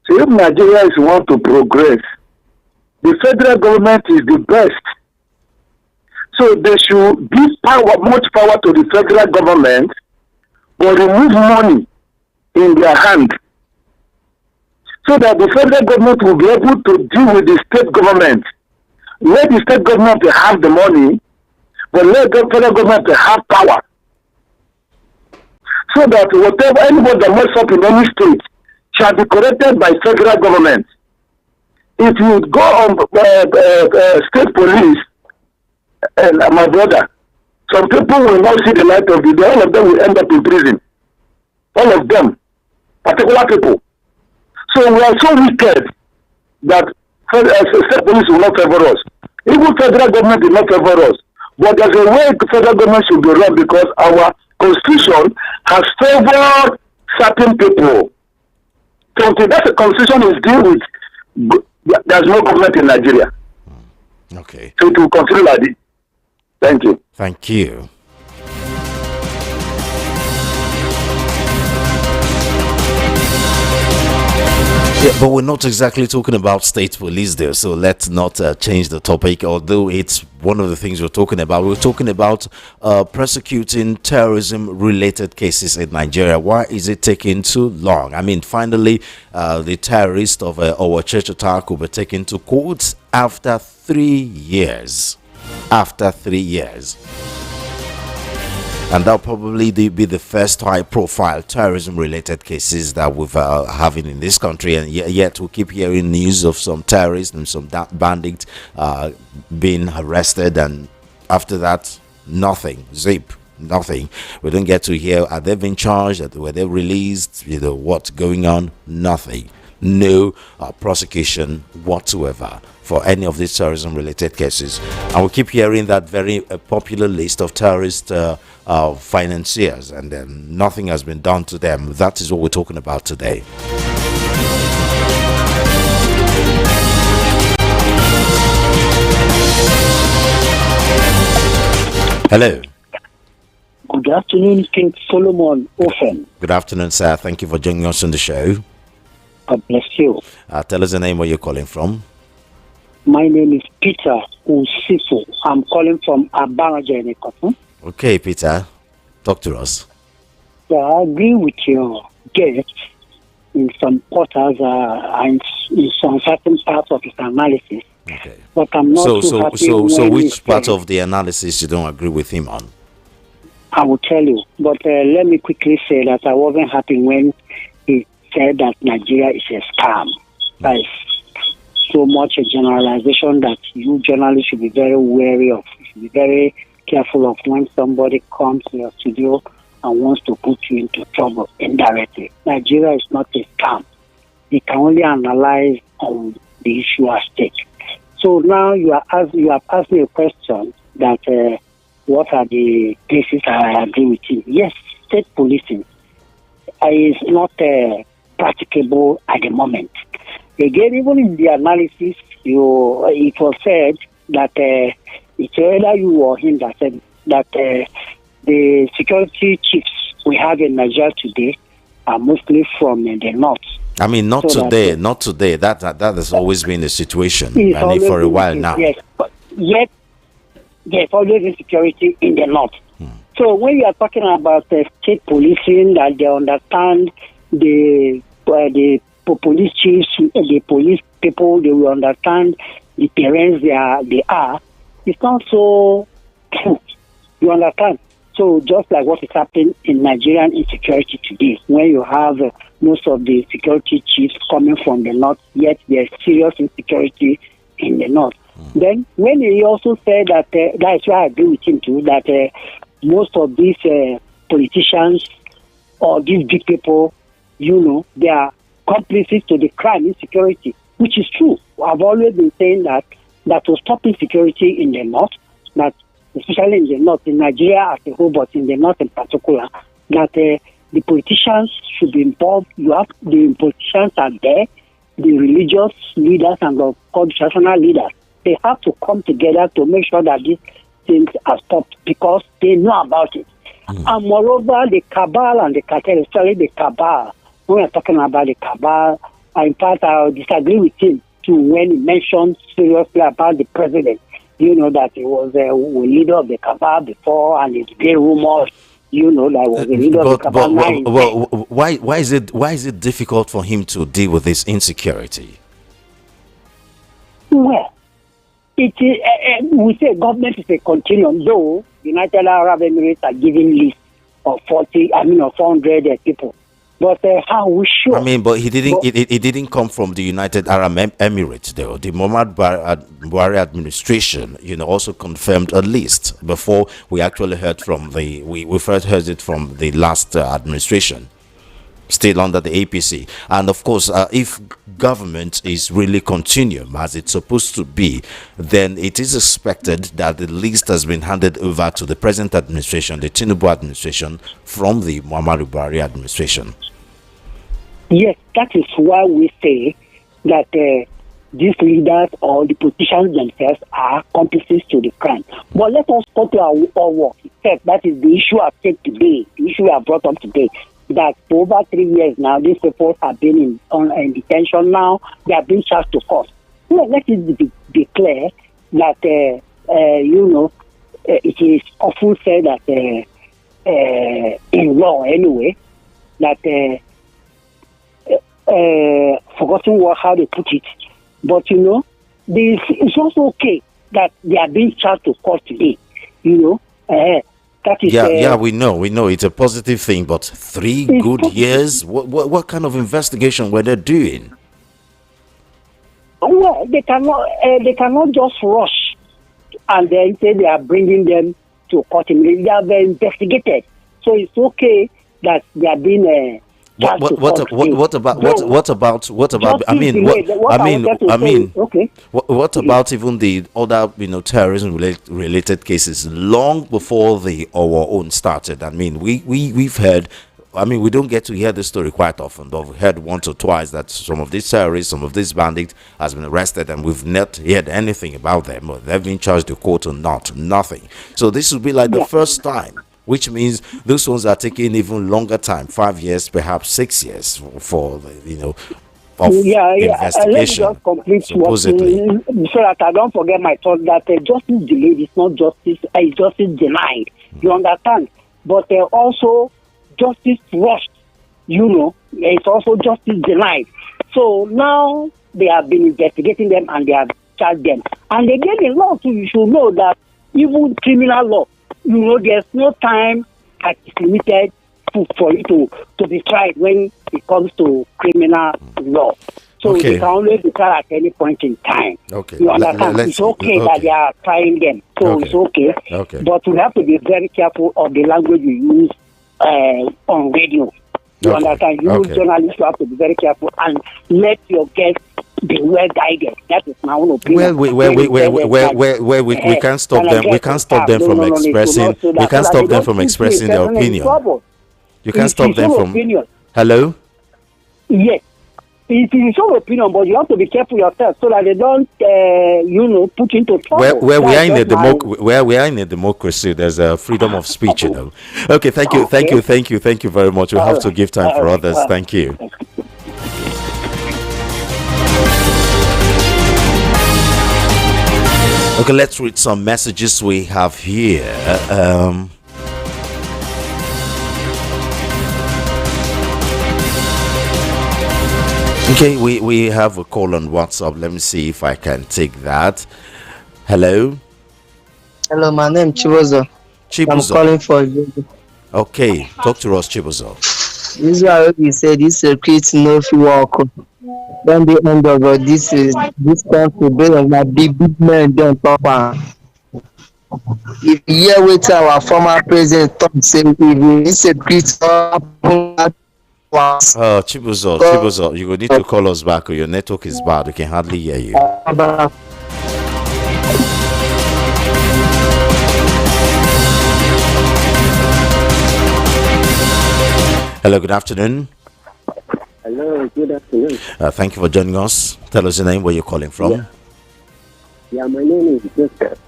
Speaker 4: So if Nigeria is want to progress, the federal government is the best. So So they should give much power to the federal government, but remove money in their hand, so that the federal government will be able to deal with the state government. Let the state government have the money, but let the federal government have power. So that whatever anybody that mess up in any state shall be corrected by federal government. If you go on state police, and my brother, some people will not see the light of the day. All of them will end up in prison. All of them, particular people. So we are so wicked that state police will not favor us. Even federal government will not favor us. But there's a way the federal government should be run, because our constitution has favored certain people. So until that the constitution is deal with, there's no government in Nigeria.
Speaker 1: Okay.
Speaker 4: So it will continue like this. Thank you.
Speaker 1: Thank you. Yeah, but we're not exactly talking about state police there, so let's not change the topic, although it's one of the things we're talking about. We're talking about prosecuting terrorism-related cases in Nigeria. Why is it taking too long? I mean, finally, the terrorist of our church attack will be taken to court after 3 years. After 3 years. And that'll probably be the first high-profile terrorism-related cases that we've having in this country, and yet we keep hearing news of some terrorists and some bandits being arrested, and after that, nothing, zip, nothing. We don't get to hear, are they being charged, were they released, what's going on, nothing. No prosecution whatsoever for any of these terrorism-related cases. And we keep hearing that very popular list of terrorist financiers, and then nothing has been done to them. That is what we're talking about today. Hello.
Speaker 5: Good afternoon, King Solomon Ofen.
Speaker 1: Good afternoon, sir. Thank you for joining us on the show.
Speaker 5: God bless you.
Speaker 1: Tell us the name where you're calling from.
Speaker 5: My name is Peter Usifu. I'm calling from Abaraja in Ekoton.
Speaker 1: Okay, Peter. Talk to us.
Speaker 5: Yeah, I agree with your guest in some quarters and in some certain parts of his analysis.
Speaker 1: Okay.
Speaker 5: But I'm not too happy.
Speaker 1: So which part of the analysis you don't agree with him on?
Speaker 5: I will tell you. But let me quickly say that I wasn't happy when he said that Nigeria is a scam. That is so much a generalization that you journalists should be very wary of. You should be very careful of when somebody comes to your studio and wants to put you into trouble indirectly. Nigeria is not a scam. You can only analyze on the issue at stake. So now you have asked me a question that what are the cases I agree with you. Yes, state policing is not practicable at the moment. Again, even in the analysis, it was said that it's either you or him that said that the security chiefs we have in Nigeria today are mostly from the north.
Speaker 1: I mean, not today. That has always been the situation, and for a while now.
Speaker 5: Yes, but yet there's always insecurity in the north. So when you are talking about state policing, that they understand the police chiefs, the police people, they will understand the parents they are. It's not so true. You understand? So just like what is happening in Nigerian insecurity today, when you have most of the security chiefs coming from the north, yet there's serious insecurity in the north. Then when he also said that, that's why I agree with him too, that most of these politicians or these big people, they are complices to the crime insecurity, which is true. I've always been saying that to stop insecurity in the north, that especially in the north, in Nigeria as a whole, but in the north in particular, that the politicians should be involved. The politicians are there, the religious leaders and the traditional leaders. They have to come together to make sure that these things are stopped because they know about it. And moreover, the cabal and the cartel, especially the cabal, when we're talking about the cabal, in fact, I disagree with him too when he mentioned seriously about the president. that he was a leader of the cabal before, and it's been rumors, that was a leader of the cabal now.
Speaker 1: Why is it difficult for him to deal with this insecurity?
Speaker 5: Well, it is, we say government is a continuum, though United Arab Emirates are giving lists of 400 people. But how we sure?
Speaker 1: I mean, but he didn't. It didn't come from the United Arab Emirates, though. The Muhammad Buhari administration, also confirmed a list before we actually heard from we first heard it from the last administration, still under the APC. And of course, if government is really continuum as it's supposed to be, then it is expected that the list has been handed over to the present administration, the Tinubu administration, from the Muhammad Buhari administration.
Speaker 5: Yes, that is why we say that these leaders or the politicians themselves are accomplices to the crime. But let us go to our work. That is the issue I've taken today, the issue I brought up today. That for over 3 years now, these people have been in detention now. They are being charged to court. Well, let it be clear that, it is often said that in law anyway, that forgotten how they put it. But, it's also okay that they are being charged to court today, That is,
Speaker 1: we know it's a positive thing, but 3 good years, what kind of investigation were they doing?
Speaker 5: Well, they cannot just rush and then say they are bringing them to court. They have investigated, so it's okay that they are being What
Speaker 1: about even the other terrorism related cases long before our own started? I mean, we've heard. I mean, we don't get to hear this story quite often, but we've heard once or twice that some of these terrorists, some of these bandits has been arrested, and we've not heard anything about them, or they've been charged to court or not, nothing. So this would be like the first time, which means those ones are taking even longer time, 5 years, perhaps 6 years for investigation.
Speaker 5: Let me just complete supposedly. So that I don't forget my thought that justice delayed is not justice, justice denied. You understand? But also justice rushed. It's also justice denied. So now they have been investigating them and they have charged them. And again, in law too, you should know that even criminal law, there's no time that is limited for you to be tried when it comes to criminal law. So they can only be tried at any point in time.
Speaker 1: Okay.
Speaker 5: You understand? It's okay that they are trying them. So it's okay.
Speaker 1: Okay.
Speaker 5: But we have to be very careful of the language we use on radio. You understand? You journalists have to be very careful and let your guests be well guided. That is my own opinion.
Speaker 1: We can't stop them. We can't stop them from expressing. We can't stop them from expressing their opinion. You can't stop them from. Hello.
Speaker 5: Yes, it is your opinion, but you have to be careful yourself so that they don't, put you into trouble.
Speaker 1: Where we are in a democracy, there's a freedom of speech, Okay, thank you very much. We have to give time for others. Thank you. Okay, let's read some messages we have here. Okay, we have a call on WhatsApp. Let me see if I can take that. Hello.
Speaker 6: Hello, my name is Chibozo. I'm calling for you.
Speaker 1: Okay, talk to us, Chibozo.
Speaker 6: This is what we said. This secret no work. Then the end of this country based on my big men don't talk. If year wait our former president talk say if this secret
Speaker 1: Chibuzo, you will need to call us back or your network is bad. We can hardly hear you. Hello, good afternoon.
Speaker 7: Hello, good afternoon.
Speaker 1: Thank you for joining us. Tell us your name, where you're calling from.
Speaker 7: Yeah, my name is Joseph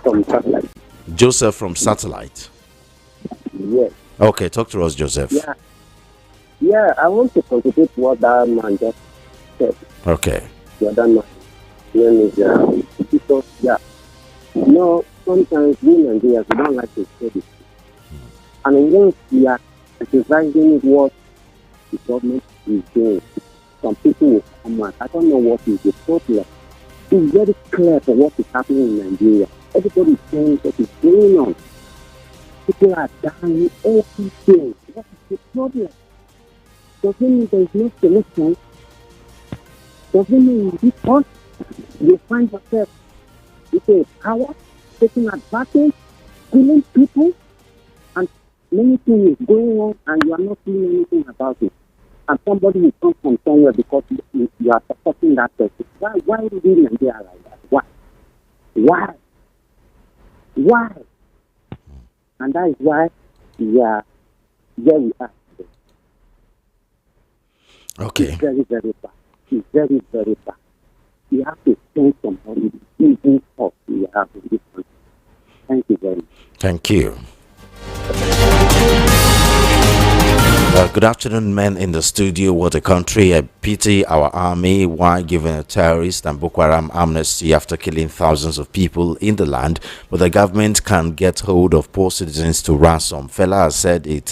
Speaker 7: from Satellite.
Speaker 1: Joseph from Satellite.
Speaker 7: Yes.
Speaker 1: Okay, talk to us, Joseph.
Speaker 7: Yeah, I want to contribute what that man just said.
Speaker 1: Okay.
Speaker 7: The other man, name is because Sometimes we Nigerians, we don't like to say this. And once we are criticizing what the government is doing, some people will come out. I don't know what is the problem. It's very clear for what is happening in Nigeria. Everybody is saying what is going on. People are dying every day. What is the problem? Does it mean there is no solution? Does it mean because you find yourself with a power, taking advantage, killing people, and many things is going on and you are not doing anything about it? And somebody will come from somewhere because you are supporting that person. Why do we Nigeria like that? Why? And that is why we are where we are today.
Speaker 1: Okay.
Speaker 7: It's very, very bad. It's very, very bad. We have to spend some money even of we have in this country. Thank you very much.
Speaker 1: Thank you. Good afternoon, men in the studio. What a country. I pity our army. Why giving a terrorist and Boko Haram amnesty after killing thousands of people in the land, but the government can get hold of poor citizens to ransom? Fella has said it.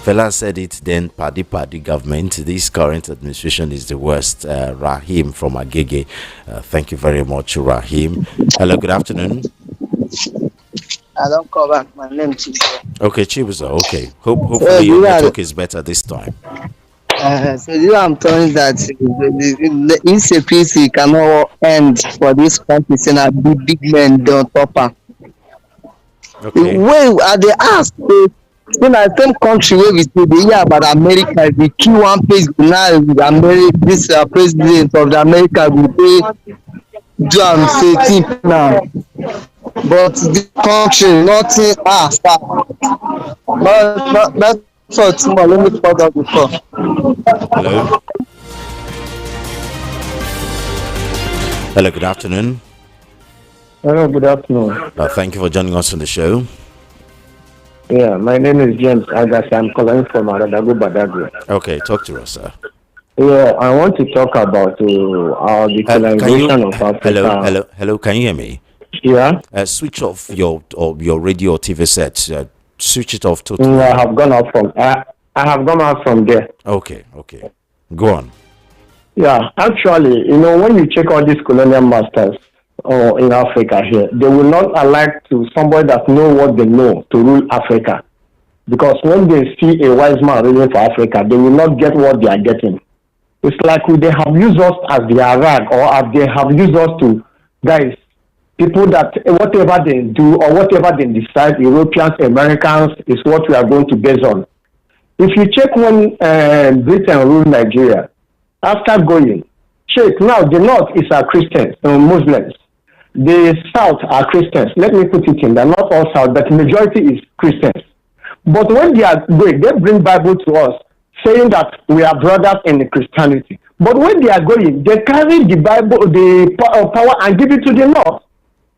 Speaker 1: Fella said it. Then party government. This current administration is the worst. Rahim from Agege. Thank you very much, Rahim. Hello. Good afternoon.
Speaker 6: I don't call back. My name is
Speaker 1: Okay, Chibuzo. Okay. Hopefully your network is better this time.
Speaker 6: So I'm telling that the insecurity cannot end for this country. Saying that big men don't top.
Speaker 1: Okay.
Speaker 6: Where are they asked? In the same country where we say they hear about America, we kill one place now with America. This president of the America will pay do and say thing now. But the country, nothing not for tomorrow. Let me call that before.
Speaker 1: Hello. Hello, good afternoon.
Speaker 8: Hello, good afternoon.
Speaker 1: Thank you for joining us on the show.
Speaker 8: Yeah, my name is James Agassi. I'm calling from Aradago Badagry.
Speaker 1: Okay, talk to us, sir.
Speaker 8: Yeah, I want to talk about the colonization of Africa.
Speaker 1: Hello, can you hear me?
Speaker 8: Yeah.
Speaker 1: Switch off your radio or TV set. Switch it off totally.
Speaker 8: I have gone out from. I have gone out from there.
Speaker 1: Okay. Go on.
Speaker 8: Yeah, actually, when you check all these colonial masters in Africa here, they will not allow to somebody that know what they know to rule Africa, because when they see a wise man ruling for Africa, they will not get what they are getting. It's like they have used us as their rag, or as they have used us to guys. People that whatever they do or whatever they decide, Europeans, Americans, is what we are going to base on. If you check when Britain ruled Nigeria, after going, check now the North is Christians, Muslims. The South are Christians. Let me put it in that not all South, but majority is Christians. But when they are going, they bring Bible to us, saying that we are brothers in Christianity. But when they are going, they carry the Bible, the power, and give it to the North.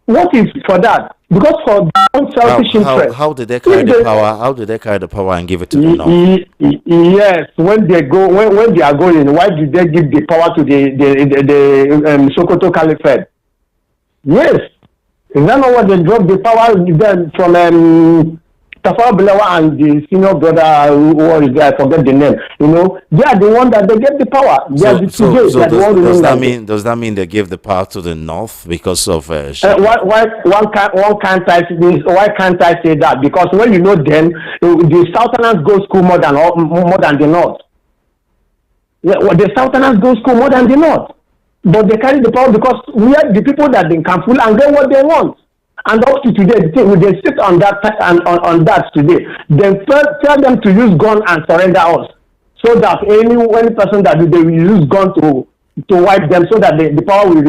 Speaker 8: What is for that? Because for their own selfish interest.
Speaker 1: How did they carry the power? How did they carry the power and give it to the North?
Speaker 8: Yes, when they go, when they are going, why did they give the power to the Sokoto Caliphate? Yes, is that not what they dropped the power then from Tafawa Balewa and the senior brother who is there? I forget the name. They are the one that they get the power.
Speaker 1: Does that mean they give the power to the North because of?
Speaker 8: Why can't I say that? Because when then the Southerners go school more than the North. Yeah, the Southerners go school more than the North, but they carry the power because we are the people that they can fool and get what they want. And up to today, they sit on that on that today. Then tell them to use gun and surrender us, so that any person that they will use gun to wipe them, so that the power will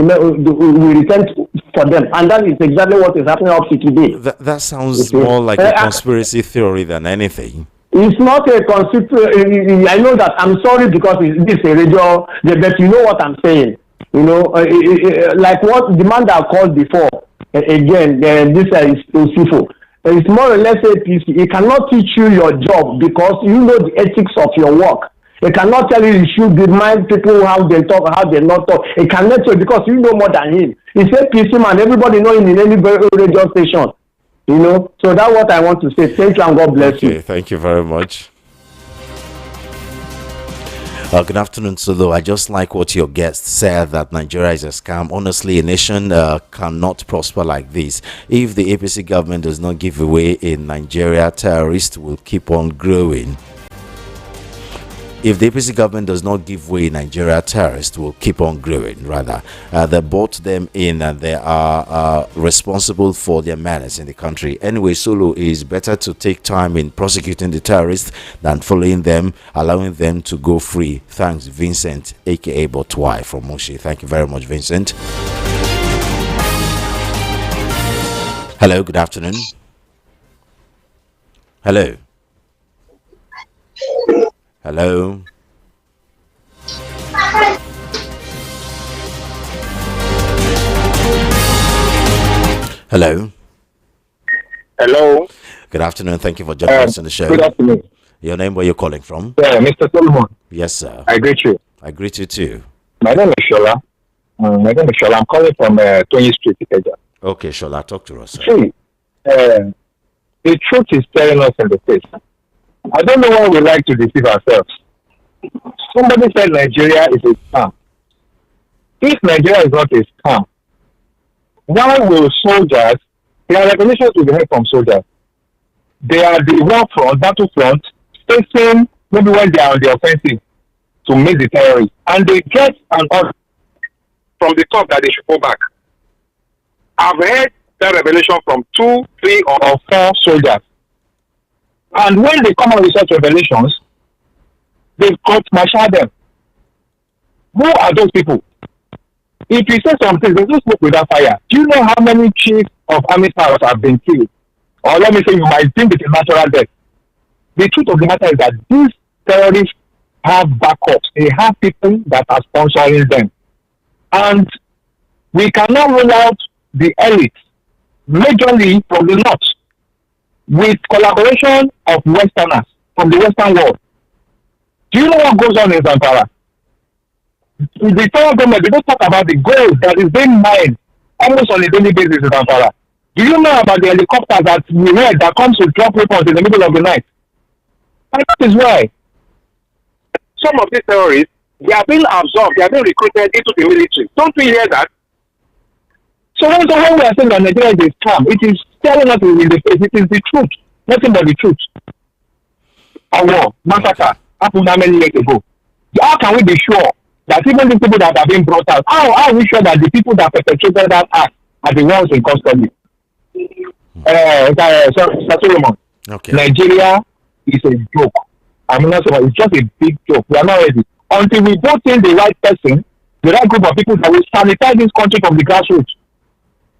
Speaker 8: return for them. And that is exactly what is happening up to today.
Speaker 1: That sounds more like a conspiracy theory than anything.
Speaker 8: It's not a conspiracy. I know that. I'm sorry because this is a radio, but you know what I'm saying. Like what the man that called before. Again, this is Osifo. It's more or less APC. It cannot teach you your job because you know the ethics of your work. It cannot tell you you should remind people how they talk, how they not talk. It cannot tell you because you know more than him. He's a PC man. Everybody know him in any radio station. You know, so that's what I want to say. Thank you and God bless you.
Speaker 1: Thank you very much. Good afternoon, Solo. I just like what your guest said, that Nigeria is a scam. Honestly, a nation cannot prosper like this. If the APC government does not give away in Nigeria, terrorists will keep on growing. If the APC government does not give way, Nigeria, terrorists will keep on growing. Rather, they brought them in and they are responsible for their menace in the country. Anyway, Solo, is better to take time in prosecuting the terrorists than following them, allowing them to go free. Thanks, Vincent, aka Botwai from Moshi. Thank you very much, Vincent. Hello, good afternoon. Hello. Hello. Hello.
Speaker 9: Hello.
Speaker 1: Good afternoon. Thank you for joining us on the show.
Speaker 9: Good afternoon.
Speaker 1: Your name, where you're calling from?
Speaker 9: Yeah, Mr. Solomon.
Speaker 1: Yes, sir.
Speaker 9: I greet you.
Speaker 1: I greet you too.
Speaker 9: My name is Shola. I'm calling from 20th Street, Ikeja.
Speaker 1: Okay, Shola, talk to us, sir.
Speaker 9: See, the truth is staring us in the face. I don't know why we like to deceive ourselves. Somebody said Nigeria is a scam. If Nigeria is not a scam, why will soldiers, there are regulations we heard from soldiers. They are the war front, battle front, facing maybe when they are on the offensive to meet the terrorists. And they get an order from the top that they should go back. I've heard that revelation from 2, 3, or 4 soldiers. And when they come out with such revelations, they've got marshal them. Who are those people? If you say something, they just smoke without fire. Do you know how many chiefs of army stars have been killed? Or let me say, you might think it's a natural death. The truth of the matter is that these terrorists have backups. They have people that are sponsoring them. And we cannot rule out the elite, majorly from the north, with collaboration of Westerners from the Western world. Do you know what goes on in Zamfara? The federal government, they don't talk about the gold that is being mined almost on a daily basis in Zamfara. Do you know about the helicopter that we heard that comes to drop weapons in the middle of the night? And that is why some of these terrorists, they are being absorbed, they are being recruited into the military. Don't we hear that? So when we are saying that Nigeria is a scam, it is telling us in the face, it is the truth, nothing but the truth. A war, massacre, happened how many years ago? How can we be sure that even the people that are being brought out, how are we sure that the people that perpetrated that act are the ones in custody? Solomon,
Speaker 1: Okay.
Speaker 9: Nigeria is a joke. I mean, it's just a big joke. We are not ready. Until we vote in the right person, the right group of people that will sanitize this country from the grassroots,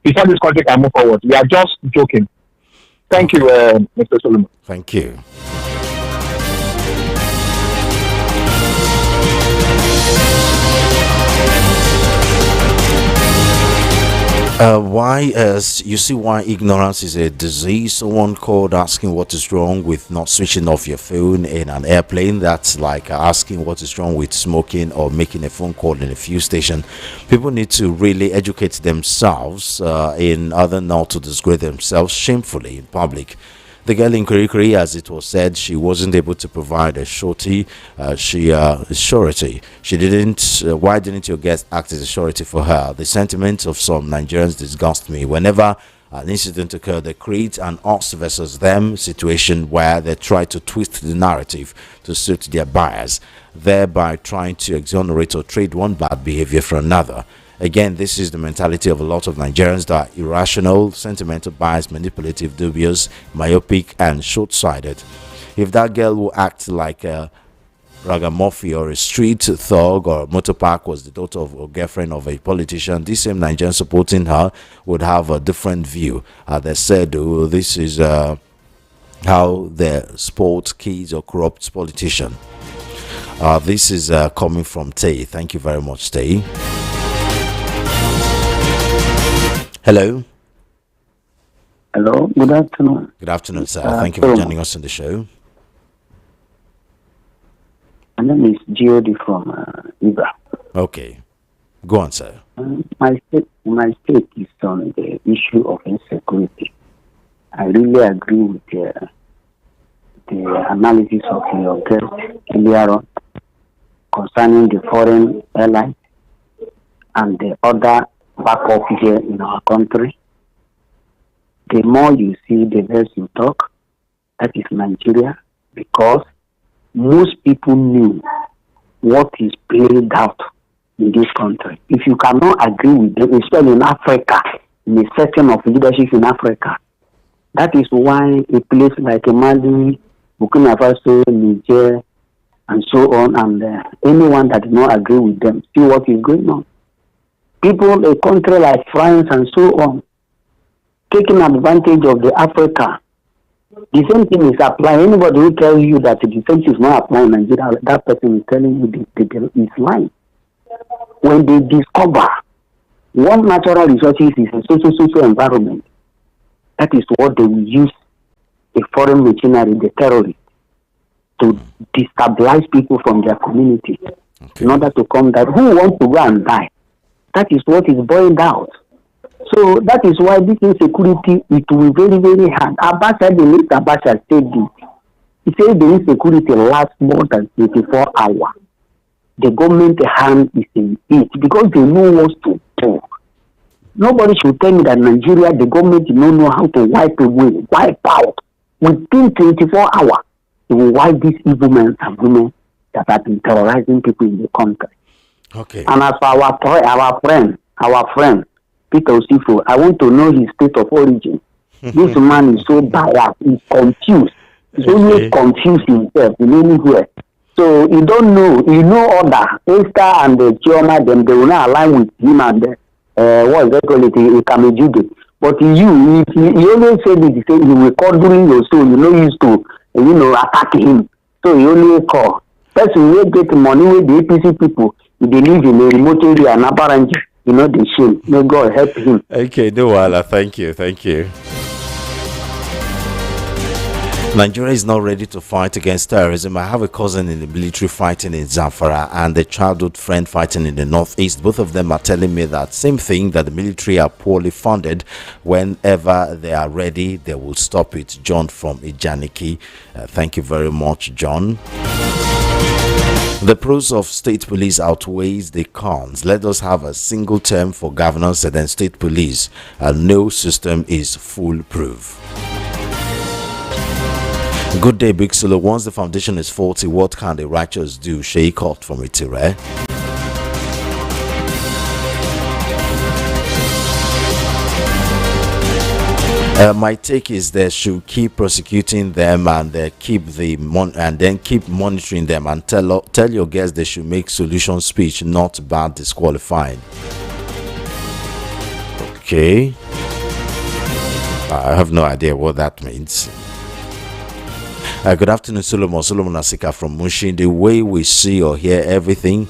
Speaker 9: before this country can move forward. We are just joking. Thank you, Mr. Solomon.
Speaker 1: Thank you. You see why ignorance is a disease? Someone called asking what is wrong with not switching off your phone in an airplane. That's like asking what is wrong with smoking or making a phone call in a fuel station. People need to really educate themselves in order not to disgrace themselves shamefully in public. The girl in Kurikuri, as it was said, she wasn't able to provide a surety. Surety. She didn't. Why didn't your guest act as a surety for her? The sentiments of some Nigerians disgust me. Whenever an incident occurred, they create an us versus them situation where they try to twist the narrative to suit their bias, thereby trying to exonerate or trade one bad behavior for another. Again, this is the mentality of a lot of Nigerians that are irrational, sentimental, biased, manipulative, dubious, myopic, and short-sighted. If that girl who acts like a ragamuffin or a street thug or motopark was the daughter of or girlfriend of a politician, this same Nigerian supporting her would have a different view. They said, oh, this is how they sport kids or corrupt politician. This is coming from Tay. Thank you very much, Tay. Hello.
Speaker 10: Hello, good afternoon.
Speaker 1: Good afternoon, sir. Thank you for joining us on the show.
Speaker 10: My name is G.O.D. from Ibra.
Speaker 1: Okay. Go on, sir.
Speaker 10: My state is on the issue of insecurity. I really agree with the analysis of your guest earlier on concerning the foreign airlines and the other backup here in our country. The more you see, the less you talk. That is Nigeria, because most people knew what is played out in this country. If you cannot agree with them, especially in Africa, in the setting of leadership in Africa, that is why a place like Mali, Burkina Faso, Niger, and so on, and anyone that does not agree with them, see what is going on. People, a country like France and so on, taking advantage of the Africa. The same thing is applying. Anybody who tells you that the same thing is not applying in Nigeria, that person is telling you is lying. When they discover what natural resources is a social environment, that is what they will use the foreign machinery, the terrorists, to destabilize people from their community in order to come down. Who wants to go and die? That is what is boiled out. So that is why this insecurity, it will be very, very hard. Abacha, the late Abacha said this. He said the insecurity lasts more than 24 hours. The government hand is in it because they know what to do. Nobody should tell me that Nigeria, the government do not know how to wipe out. Within 24 hours, they will wipe these evil men and women that have been terrorizing people in the country.
Speaker 1: Okay.
Speaker 10: And as for our friend, Peter Osifo, I want to know his state of origin. This man is so biased, he's confused. He's only confused himself in anywhere. So you don't know, you know other Esther and the Chioma, them they will not align with him and what is that called it, Kamejude. But you always say this, you record during your show, you know used to attack him. So you only call. Person will get money with the APC people, they live in a remote area and apparently, they shame. May God help him.
Speaker 1: Okay, no, Wala, thank you. Nigeria is not ready to fight against terrorism. I have a cousin in the military fighting in Zamfara and a childhood friend fighting in the northeast. Both of them are telling me that same thing, that the military are poorly funded. Whenever they are ready, they will stop it. John from Ijaniki. Thank you very much, John. The pros of state police outweighs the cons. Let us have a single term for governance and then state police. No system is foolproof. Good day, Big Solo. Once the foundation is faulty, what can the righteous do? Shake out from Itire. My take is they should keep prosecuting them and keep monitoring them and tell your guests they should make solution speech, not bad disqualifying. Okay, I have no idea what that means. Good afternoon, Solomon Asika from Mushin. The way we see or hear everything,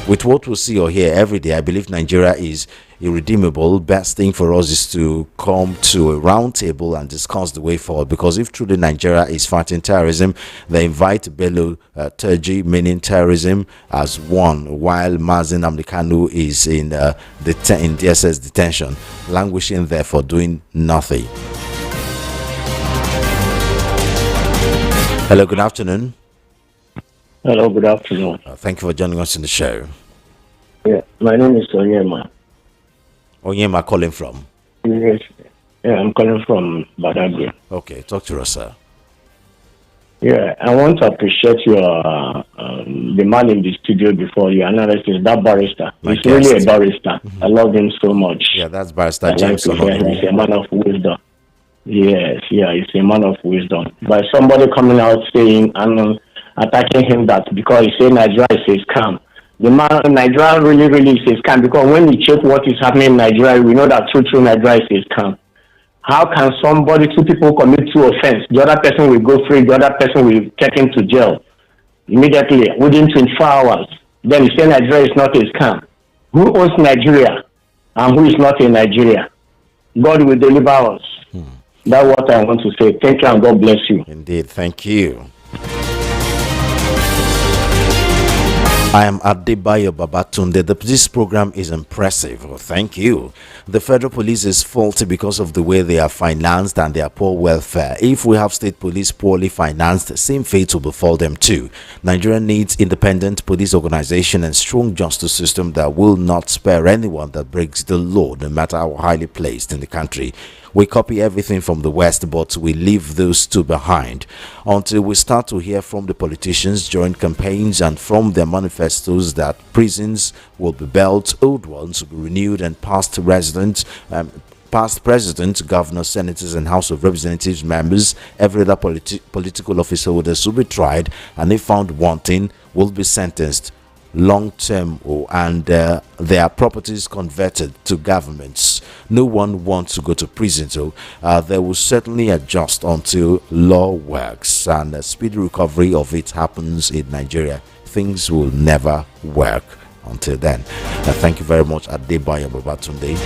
Speaker 1: with what we see or hear every day, I believe Nigeria is irredeemable. Best thing for us is to come to a round table and discuss the way forward, because if truly Nigeria is fighting terrorism, they invite Bello Turji, meaning terrorism, as one, while Mazin Amdekanu is in DSS detention, languishing there for doing nothing. Hello, good afternoon.
Speaker 8: Hello, good afternoon.
Speaker 1: Thank you for joining us in the show.
Speaker 8: Yeah, my name is Onyema.
Speaker 1: Onyema calling from?
Speaker 8: Yes. Yeah, I'm calling from Badagry.
Speaker 1: Okay, talk to us, sir.
Speaker 8: Yeah, I want to appreciate your the man in the studio before your analysis, that barrister. He's really a barrister. I love him so much.
Speaker 1: Yeah, that's Barrister James.
Speaker 8: He's a man of wisdom. Yes, he's a man of wisdom. By somebody coming out saying and attacking him that because he said Nigeria is a scam. The man, Nigeria really is a scam, because when we check what is happening in Nigeria, we know that true Nigeria is a scam. How can two people commit two offense? The other person will go free, the other person will take him to jail immediately within 24 hours. Then you say Nigeria is not a scam. Who owns Nigeria and who is not in Nigeria? God will deliver us. That's what I want to say. Thank you and God bless you.
Speaker 1: Indeed, thank you. I am Adebayo Babatunde. This program is impressive. Oh, thank you. The federal police is faulty because of the way they are financed and their poor welfare. If we have state police poorly financed, same fate will befall them too. Nigeria needs independent police organization and strong justice system that will not spare anyone that breaks the law, no matter how highly placed in the country. We copy everything from the West, but we leave those two behind. Until we start to hear from the politicians during campaigns and from their manifestos that prisons will be built, old ones will be renewed, and past presidents, governors, senators, and House of Representatives members, every other political office holders will be tried, and if found wanting, will be sentenced long term and their properties converted to governments. No one wants to go to prison, so they will certainly adjust until law works and a speedy recovery of it happens in Nigeria. Things will never work until then. Thank you very much, Adebayo Babatunde.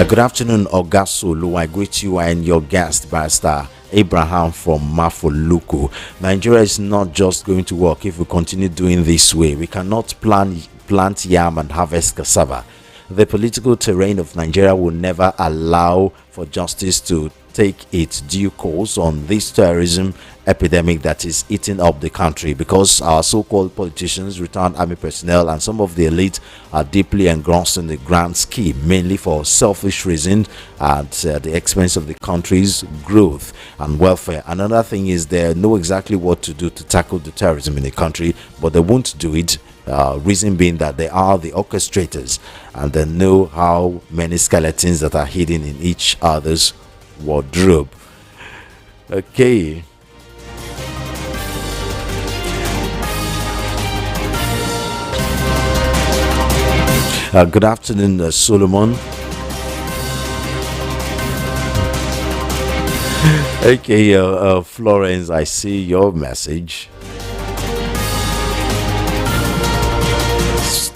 Speaker 1: Good afternoon, Ogasulu. I greet you and your guest, Barrister Abraham from Mafoluku. Nigeria is not just going to work if we continue doing this way. We cannot plant yam and harvest cassava. The political terrain of Nigeria will never allow for justice to take its due course on this terrorism epidemic that is eating up the country, because our so-called politicians, retired army personnel, and some of the elite are deeply engrossed in the grand scheme, mainly for selfish reasons at the expense of the country's growth and welfare. Another thing is they know exactly what to do to tackle the terrorism in the country, but they won't do it. Reason being that they are the orchestrators and they know how many skeletons that are hidden in each other's wardrobe. Okay. Good afternoon, Solomon. Okay, Florence, I see your message.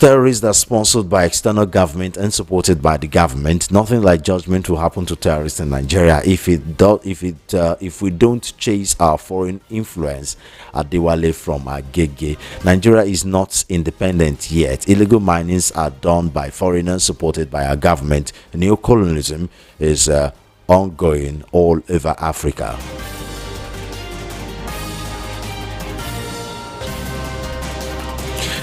Speaker 1: Terrorists are sponsored by external government and supported by the government. Nothing like judgment will happen to terrorists in Nigeria if we don't chase our foreign influence. Adewale from Agege. Nigeria is not independent yet. Illegal minings are done by foreigners supported by our government. Neo-colonialism is ongoing all over Africa.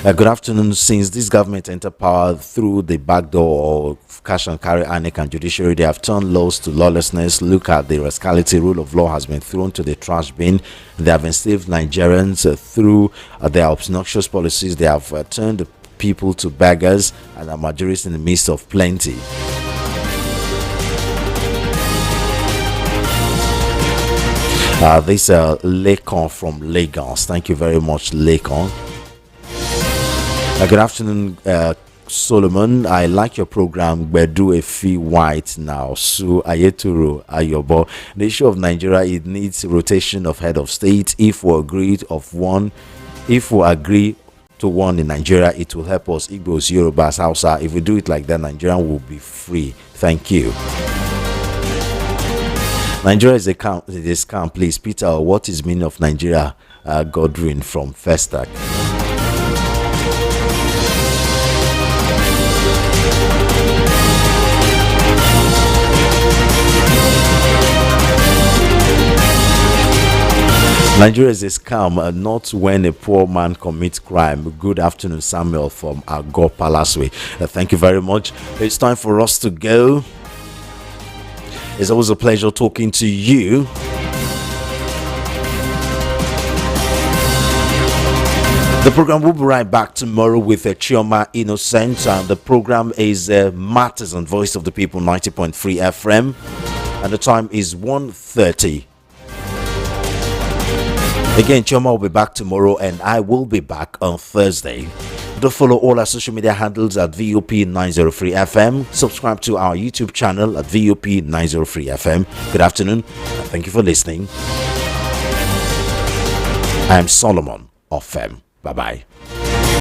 Speaker 1: Good afternoon. Since this government entered power through the back door of cash and carry, INEC and judiciary, they have turned laws to lawlessness. Look at the rascality. Rule of law has been thrown to the trash bin. They have enslaved Nigerians through their obnoxious policies. They have turned the people to beggars and are marginalized in the midst of plenty. This Lekon from Lagos. Thank you very much, Lekon. Good afternoon, Solomon. I like your program. Bedu Efi White now. Su Ayeturu Ayobo. The issue of Nigeria, it needs rotation of head of state. If we agree to one in Nigeria, it will help us. Igbos, Yorubas, Hausa. If we do it like that, Nigeria will be free. Thank you. Nigeria is a scam, please. Peter, what is meaning of Nigeria? Godwin from Festac. Nigeria is a scam, not when a poor man commits crime. Good afternoon, Samuel from Agor Palaswe. Thank you very much. It's time for us to go. It's always a pleasure talking to you. The program will be right back tomorrow with Chioma Innocent, and the program is Matters and Voice of the People, 90.3 FM, and the time is 1:30. Again, Chioma will be back tomorrow, and I will be back on Thursday. Do follow all our social media handles at VOP903 FM. Subscribe to our YouTube channel at VOP903 FM. Good afternoon, and thank you for listening. I am Solomon of FM. Bye-bye.